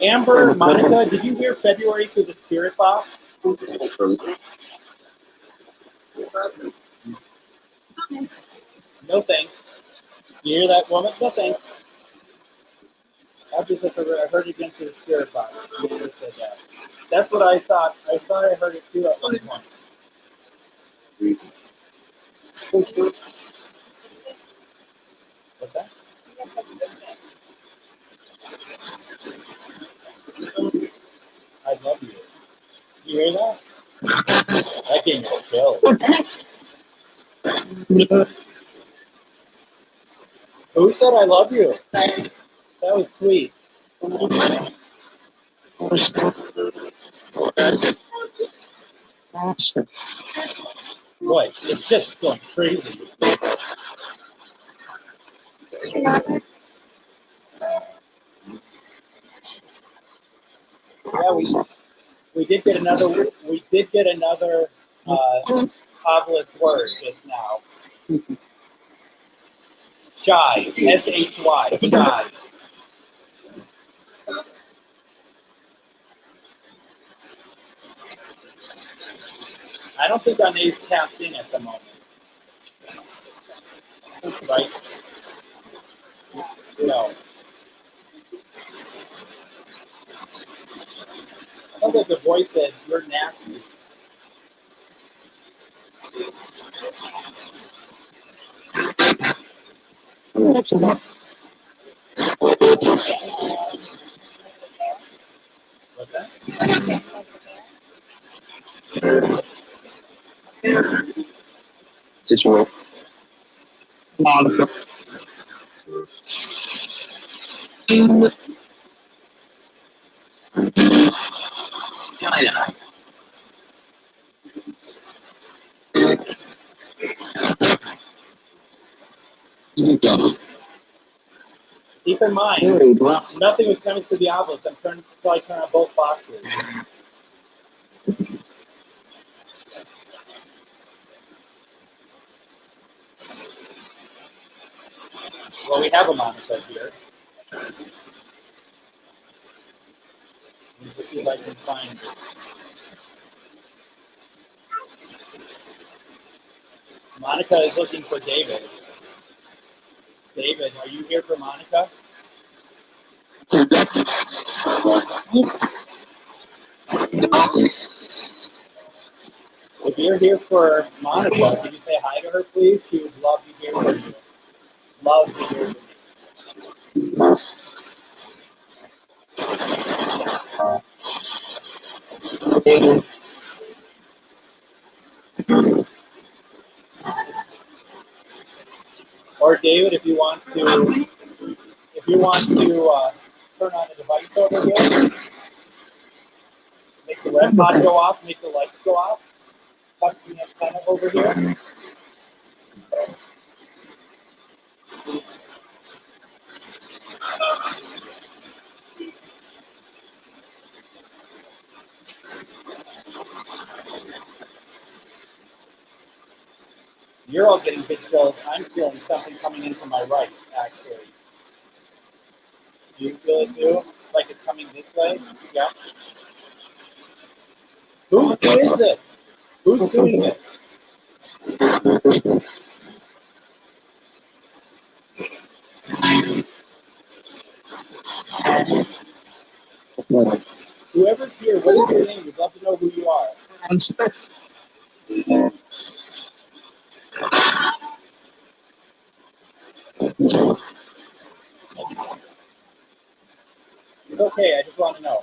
Amber, Monica, did you hear February through the spirit box? No thanks. You hear that, woman? No thanks. I just I heard it again through the spirit box. You never said that. That's what I thought. I thought I heard it too at one point. What's that? I love you. You hear that? That gave me a chill. Who said I love you? That was sweet. Boy, it's just going crazy. Yeah, we did get another obelisk word just now. Shy, S-H-Y, shy. I don't think our name's tapped in at the moment. Right? No. I think there's a voice that you're nasty. What's that? Situation. Keep in mind, nothing was coming to the obelisk. I'm trying to turn on both boxes. Well, we have a monitor here. Let's see if I can find it. Monica is looking for David. David, are you here for Monica? If you're here for Monica, can you say hi to to her, please? She would love to hear from you. Love to hear from you. Or David, if you want to turn on the device over here, make the red pod go off, make the lights go off, touch the antenna over here. You're all getting big chills. I'm feeling something coming in from my right, actually. Do you feel it too? Like it's coming this way? Yeah. Who is it? Who's doing it? Whoever's here, what is your name? We'd love to know who you are. It's okay, I just want to know.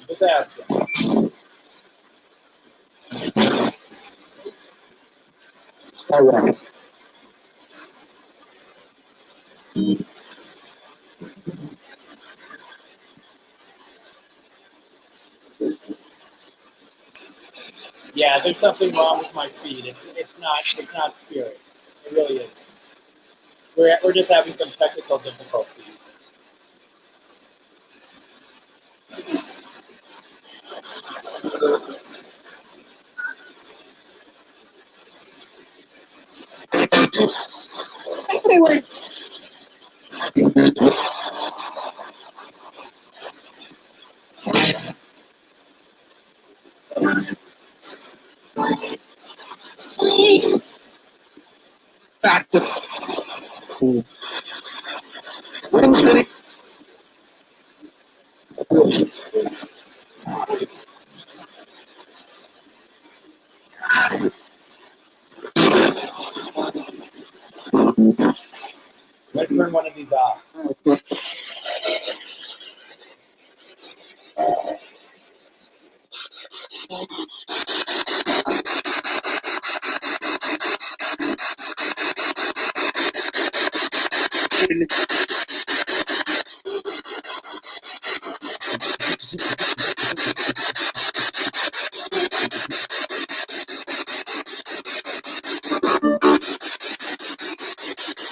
Just asking. All right. Yeah, there's something wrong with my feed. It's not spirit. It really isn't. We're just having some technical difficulties. Factor. Wednesday. Let's turn one of these off.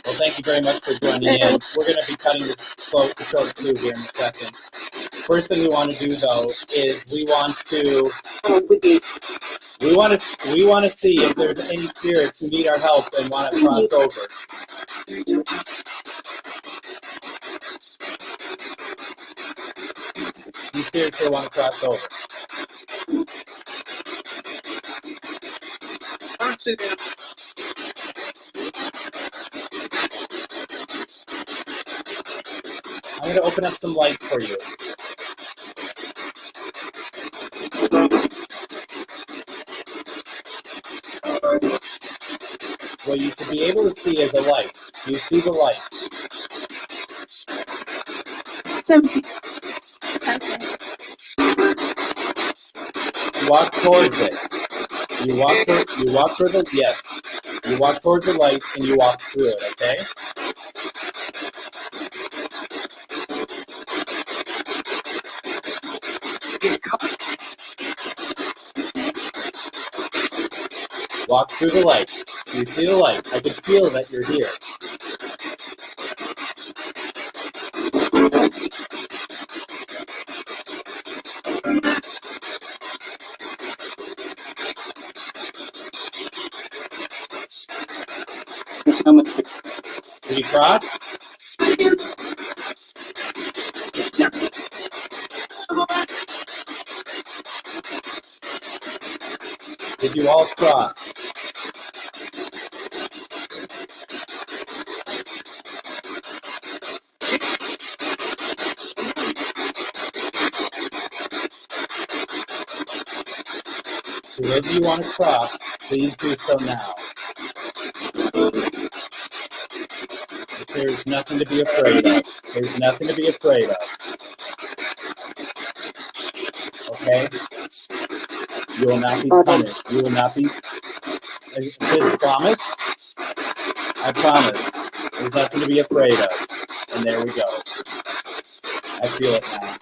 Well, thank you very much for joining in. We're going to be cutting this short through here in a second. First thing we want to do, though, is we want to see if there's any spirits who need our help and want to cross over. These spirits here want to cross over. I'm going to open up some lights for you. What you should be able to see is a light. You see the light. Something. Walk towards it. You walk toward the yes. You walk towards the light and you walk through it, okay? Walk through the light. You see the light. I can feel that you're here. Did you cross? Did you all cross? Whoever you want to cross, please do so now. There's nothing to be afraid of. There's nothing to be afraid of. Okay? You will not be punished. You will not be... Is this promise? I promise. There's nothing to be afraid of. And there we go. I feel it now.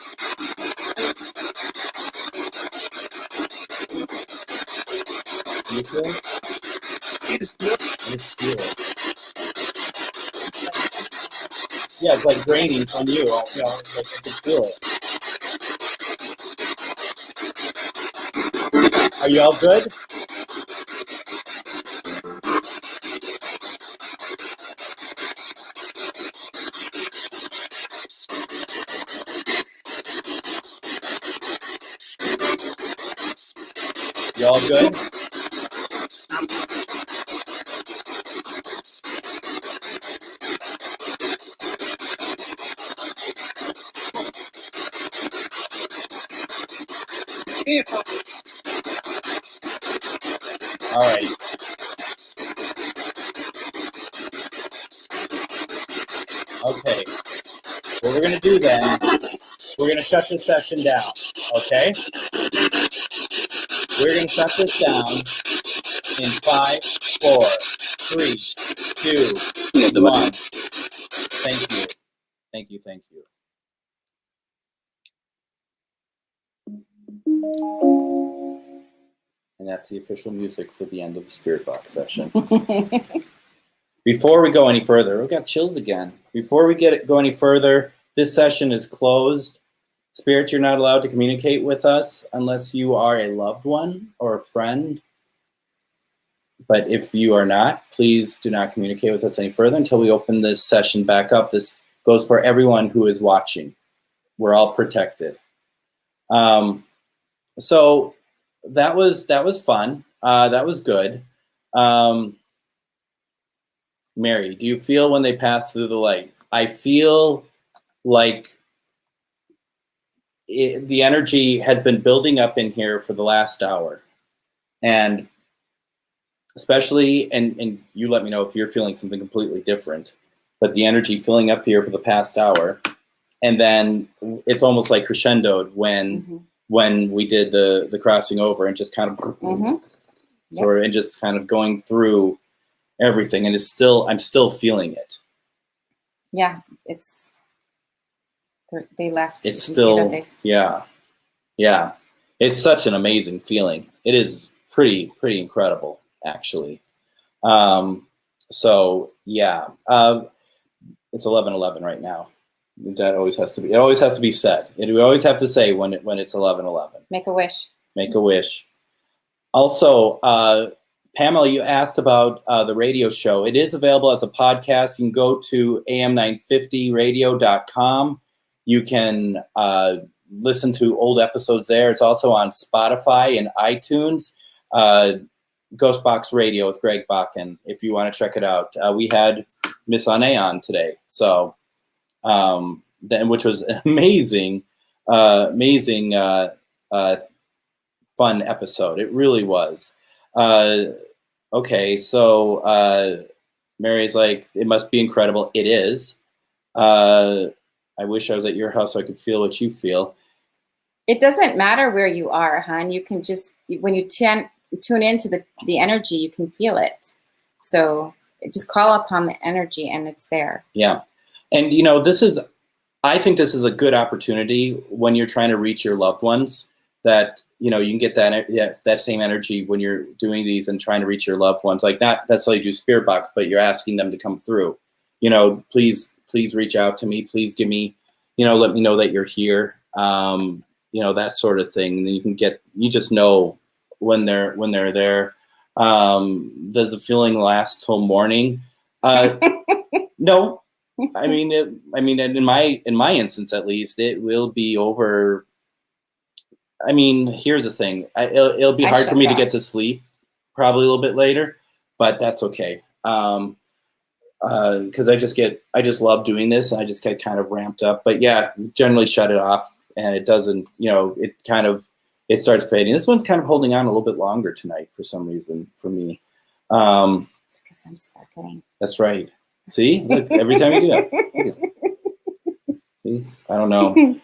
Do you feel it? I just feel it. Yeah, it's like draining from you. Like I can feel it. Are you all good? You all good? All right. Okay. What we're going to do then, we're going to shut this session down, okay? We're going to shut this down in 5, 4, 3, 2, 1. Thank you. Thank you, thank you. And that's the official music for the end of the Spirit Box session. Before we go any further, we got chills again. Before we go any further, this session is closed. Spirits, you're not allowed to communicate with us unless you are a loved one or a friend. But if you are not, please do not communicate with us any further until we open this session back up. This goes for everyone who is watching. We're all protected. So that was fun. That was good. Mary, do you feel when they pass through the light? I feel like the energy had been building up in here for the last hour. And especially, and you let me know if you're feeling something completely different, but the energy filling up here for the past hour. And then it's almost like crescendoed when we did the crossing over and just kind of and just kind of going through everything, and I'm still feeling it. Yeah, they left. It's still, yeah. It's such an amazing feeling. It is pretty incredible, actually. So yeah, it's 11:11 right now. That always has to be. It always has to be said. We always have to say when it's 11:11. Make a wish. Make a wish. Also, Pamela, you asked about the radio show. It is available as a podcast. You can go to am950radio.com. You can listen to old episodes there. It's also on Spotify and iTunes. GhostBox Radio with Greg Bakun, if you want to check it out. We had Miss Ane on today, so which was an amazing fun episode. It really was. Okay, so Mary's like, it must be incredible. It is. I wish I was at your house so I could feel what you feel. It doesn't matter where you are, hon. You can just, when you tune into the energy, you can feel it. So just call upon the energy and it's there. Yeah. And, I think this is a good opportunity when you're trying to reach your loved ones, that, you can get that same energy when you're doing these and trying to reach your loved ones. Like, not necessarily do Spirit Box, but you're asking them to come through. Please reach out to me. Please give me, let me know that you're here. That sort of thing. And then you just know when they're there. Does the feeling last till morning? No. I mean, in my instance, at least, it will be over. I mean, here's the thing. It'll be hard for me to get to sleep probably a little bit later, but that's okay. Because I just love doing this, and I just get kind of ramped up. But yeah, generally shut it off, and it doesn't, it starts fading. This one's kind of holding on a little bit longer tonight for some reason for me. It's because I'm sparkling. That's right. See, look, every time you do that. See? I don't know.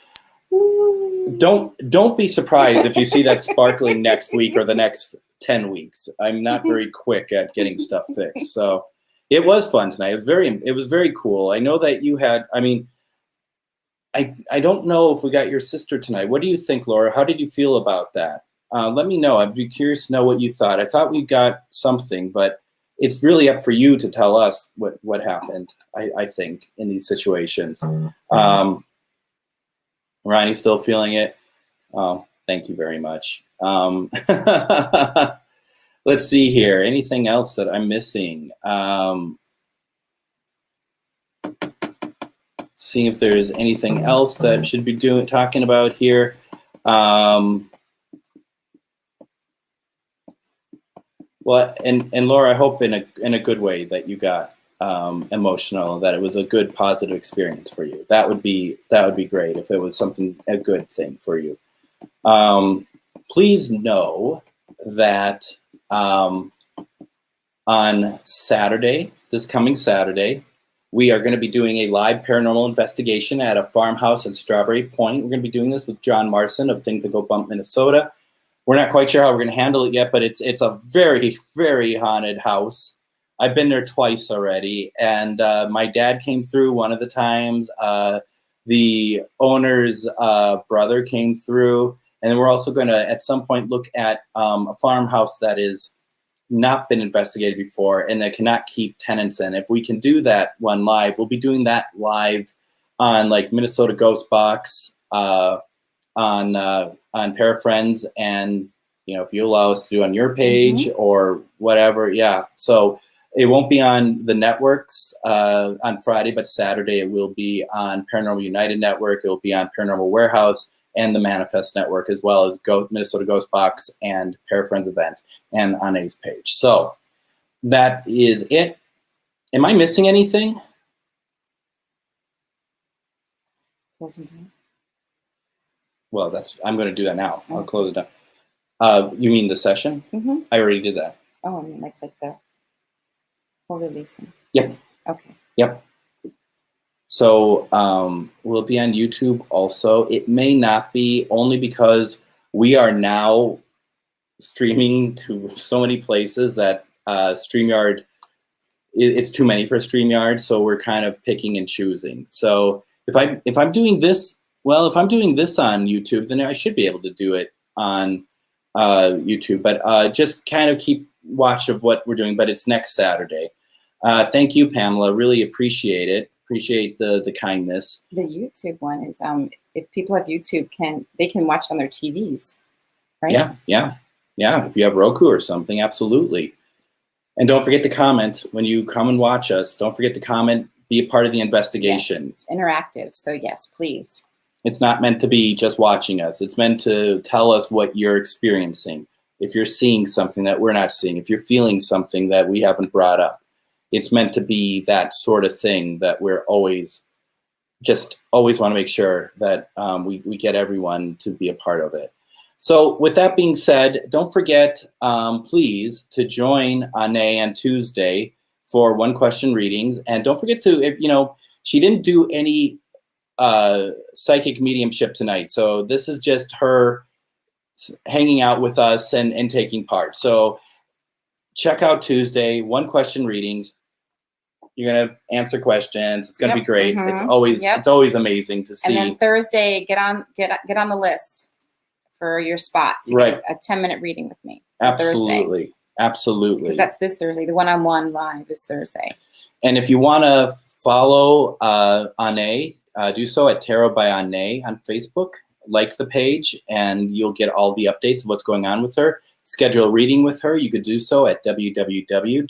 Don't be surprised if you see that sparkling next week or the next 10 weeks. I'm not very quick at getting stuff fixed. So it was fun tonight. It was very cool. I know that you had, I mean, I don't know if we got your sister tonight. What do you think, Laura? How did you feel about that? Let me know. I'd be curious to know what you thought. I thought we got something, but it's really up for you to tell us what happened, I think, in these situations. Ronnie's still feeling it. Oh, thank you very much. Let's see here. Anything else that I'm missing? Seeing if there's anything else that should be talking about here. Well, and Laura, I hope in a good way that you got emotional, that it was a good positive experience for you. That would be great if it was a good thing for you. Please know that on Saturday, this coming Saturday, we are going to be doing a live paranormal investigation at a farmhouse in Strawberry Point. We're going to be doing this with John Marson of Things That Go Bump, Minnesota. We're not quite sure how we're going to handle it yet, but it's a very, very haunted house. I've been there twice already, and my dad came through one of the times. The owner's brother came through, and then we're also going to, at some point, look at a farmhouse that is not been investigated before and that cannot keep tenants in. If we can do that one live, we'll be doing that live on like Minnesota GhostBox, on Parafriends, and if you allow us to do on your page or whatever, yeah. So it won't be on the networks on Friday, but Saturday it will be on Paranormal United Network. It will be on Paranormal Warehouse and the Manifest Network, as well as Minnesota GhostBox and Parafriends event, and on A's page. So that is it. Am I missing anything? Well, I'm going to do that now. I'll close it down. You mean the session? I already did that. Oh, I mean like the whole releasing. Yep. Okay. Yep. So we'll be on YouTube also. It may not be, only because we are now streaming to so many places that StreamYard, it's too many for StreamYard, so we're kind of picking and choosing. So if I'm doing this, well, if I'm doing this on YouTube, then I should be able to do it on YouTube. But just kind of keep watch of what we're doing. But it's next Saturday. Thank you, Pamela. Really appreciate it. Appreciate the kindness. The YouTube one is if people have YouTube, they can watch on their TVs, right? Yeah. If you have Roku or something, absolutely. And don't forget to comment when you come and watch us. Don't forget to comment. Be a part of the investigation. Yes, it's interactive, so yes, please. It's not meant to be just watching us. It's meant to tell us what you're experiencing. If you're seeing something that we're not seeing, if you're feeling something that we haven't brought up. It's meant to be that sort of thing that we're always want to make sure that we get everyone to be a part of it. So with that being said, don't forget, please, to join Ane on Tuesday for one question readings. And don't forget to, she didn't do any psychic mediumship tonight. So this is just her hanging out with us and taking part. So check out Tuesday, one question readings. You're gonna answer questions. It's gonna be great. It's always amazing to see. And then Thursday, get on the list for your spot to get a 10-minute reading with me. Absolutely, Thursday. Absolutely. Because that's this Thursday. The one-on-one live is Thursday. And if you want to follow Ane, do so at Tarot by Ane on Facebook. Like the page, and you'll get all the updates of what's going on with her. Schedule a reading with her. You could do so at www.onae.org.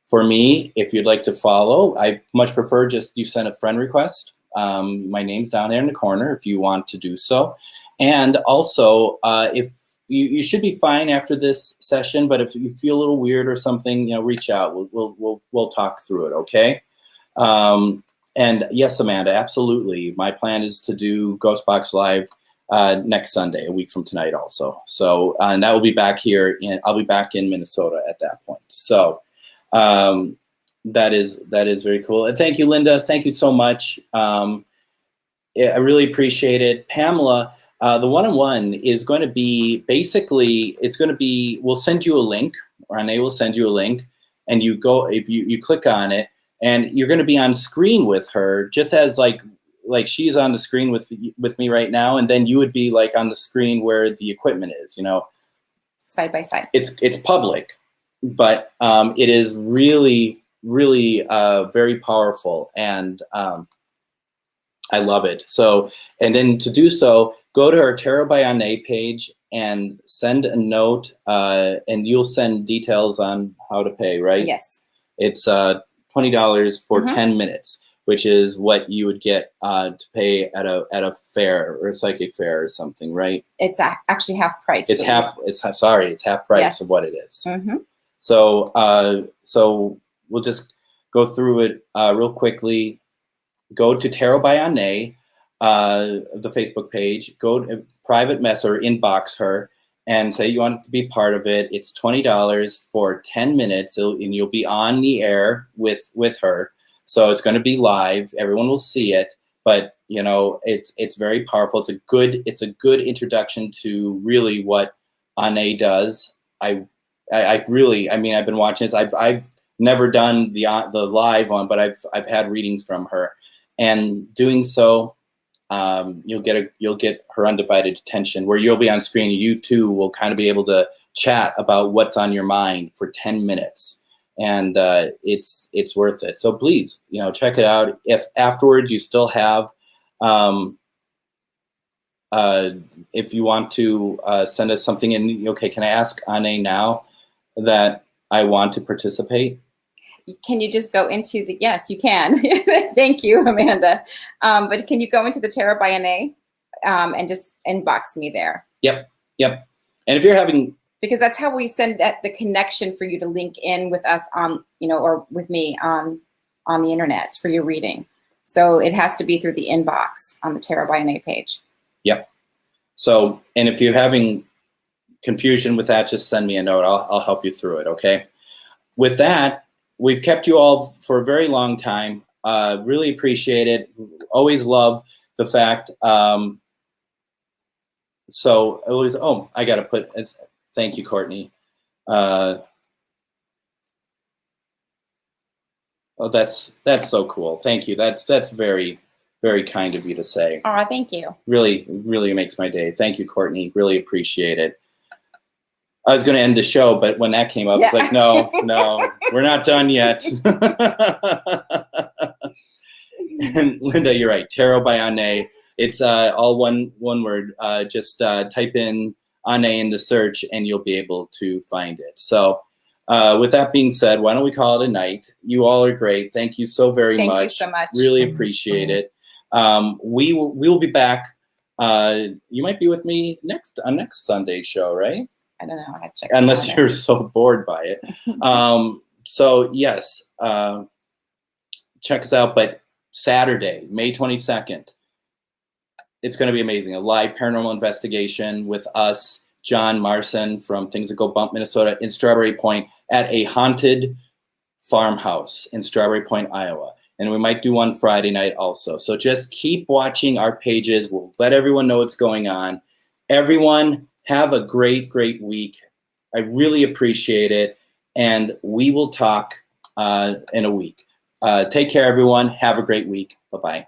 For me, if you'd like to follow, I much prefer just you send a friend request. My name's down there in the corner if you want to do so. And also, if you should be fine after this session, but if you feel a little weird or something, reach out. We'll talk through it, okay? And yes, Amanda, absolutely. My plan is to do GhostBox Live next Sunday, a week from tonight also. So, and that will be back here I'll be back in Minnesota at that point. So That is very cool. And thank you, Linda. Thank you so much. I really appreciate it. Pamela, the one-on-one is going to be basically, we'll send you a link, or Renee will send you a link, and you go, if you click on it, and you're going to be on screen with her, just as like she's on the screen with me right now, and then you would be like on the screen where the equipment is, Side by side. It's public, but it is really, really very powerful, and I love it. So, and then to do so, go to our Tarot by Anne page and send a note, and you'll send details on how to pay, right? Yes. It's $20 for 10 minutes, which is what you would get to pay at a fair or a psychic fair or something, right? It's actually half price. It's half price of what it is. So, so we'll just go through it real quickly. Go to Tarot by Anne, the Facebook page. Go to private mess or inbox her and say you want to be part of it. It's $20 for 10 minutes, and you'll be on the air with her. So it's going to be live. Everyone will see it, but it's very powerful. It's a good introduction to really what Anne does. I've been watching this. I've never done the live one, but I've had readings from her. And doing so, you'll get her undivided attention, where you'll be on screen. You too will kind of be able to chat about what's on your mind for 10 minutes, and it's worth it. So please, check it out. If afterwards you still have, if you want to send us something in, okay, can I ask Anne now that I want to participate? Can you just go into the, yes, you can. Thank you, Amanda. But can you go into the Tarot by Anne and just inbox me there? Yep. And if you're having, because that's how we send the connection for you to link in with us on, or with me on the internet for your reading. So it has to be through the inbox on the Tarot by Anne page. Yep. So, and if you're having confusion with that, just send me a note. I'll help you through it. Okay. With that, we've kept you all for a very long time. Really appreciate it. Always love the fact. So always. Oh, I gotta put. Thank you, Courtney. Oh, that's so cool. Thank you. That's very, very kind of you to say. Oh, thank you. Really, really makes my day. Thank you, Courtney. Really appreciate it. I was going to end the show, but when that came up, it's like, no, we're not done yet. And Linda, you're right. Tarot by Anne. It's all one word. Just type in Anne in the search, and you'll be able to find it. So with that being said, why don't we call it a night? You all are great. Thank you so very much. Thank you so much. Really appreciate it. We will be back. You might be with me next Sunday's show, right? I don't know. I have to check. Unless you're so bored by it. So yes, check us out. But Saturday, May 22nd, it's going to be amazing. A live paranormal investigation with us, John Marson from Things That Go Bump, Minnesota, in Strawberry Point at a haunted farmhouse in Strawberry Point, Iowa. And we might do one Friday night also. So just keep watching our pages. We'll let everyone know what's going on. Everyone, have a great, great week. I really appreciate it. And we will talk in a week. Take care, everyone. Have a great week. Bye-bye.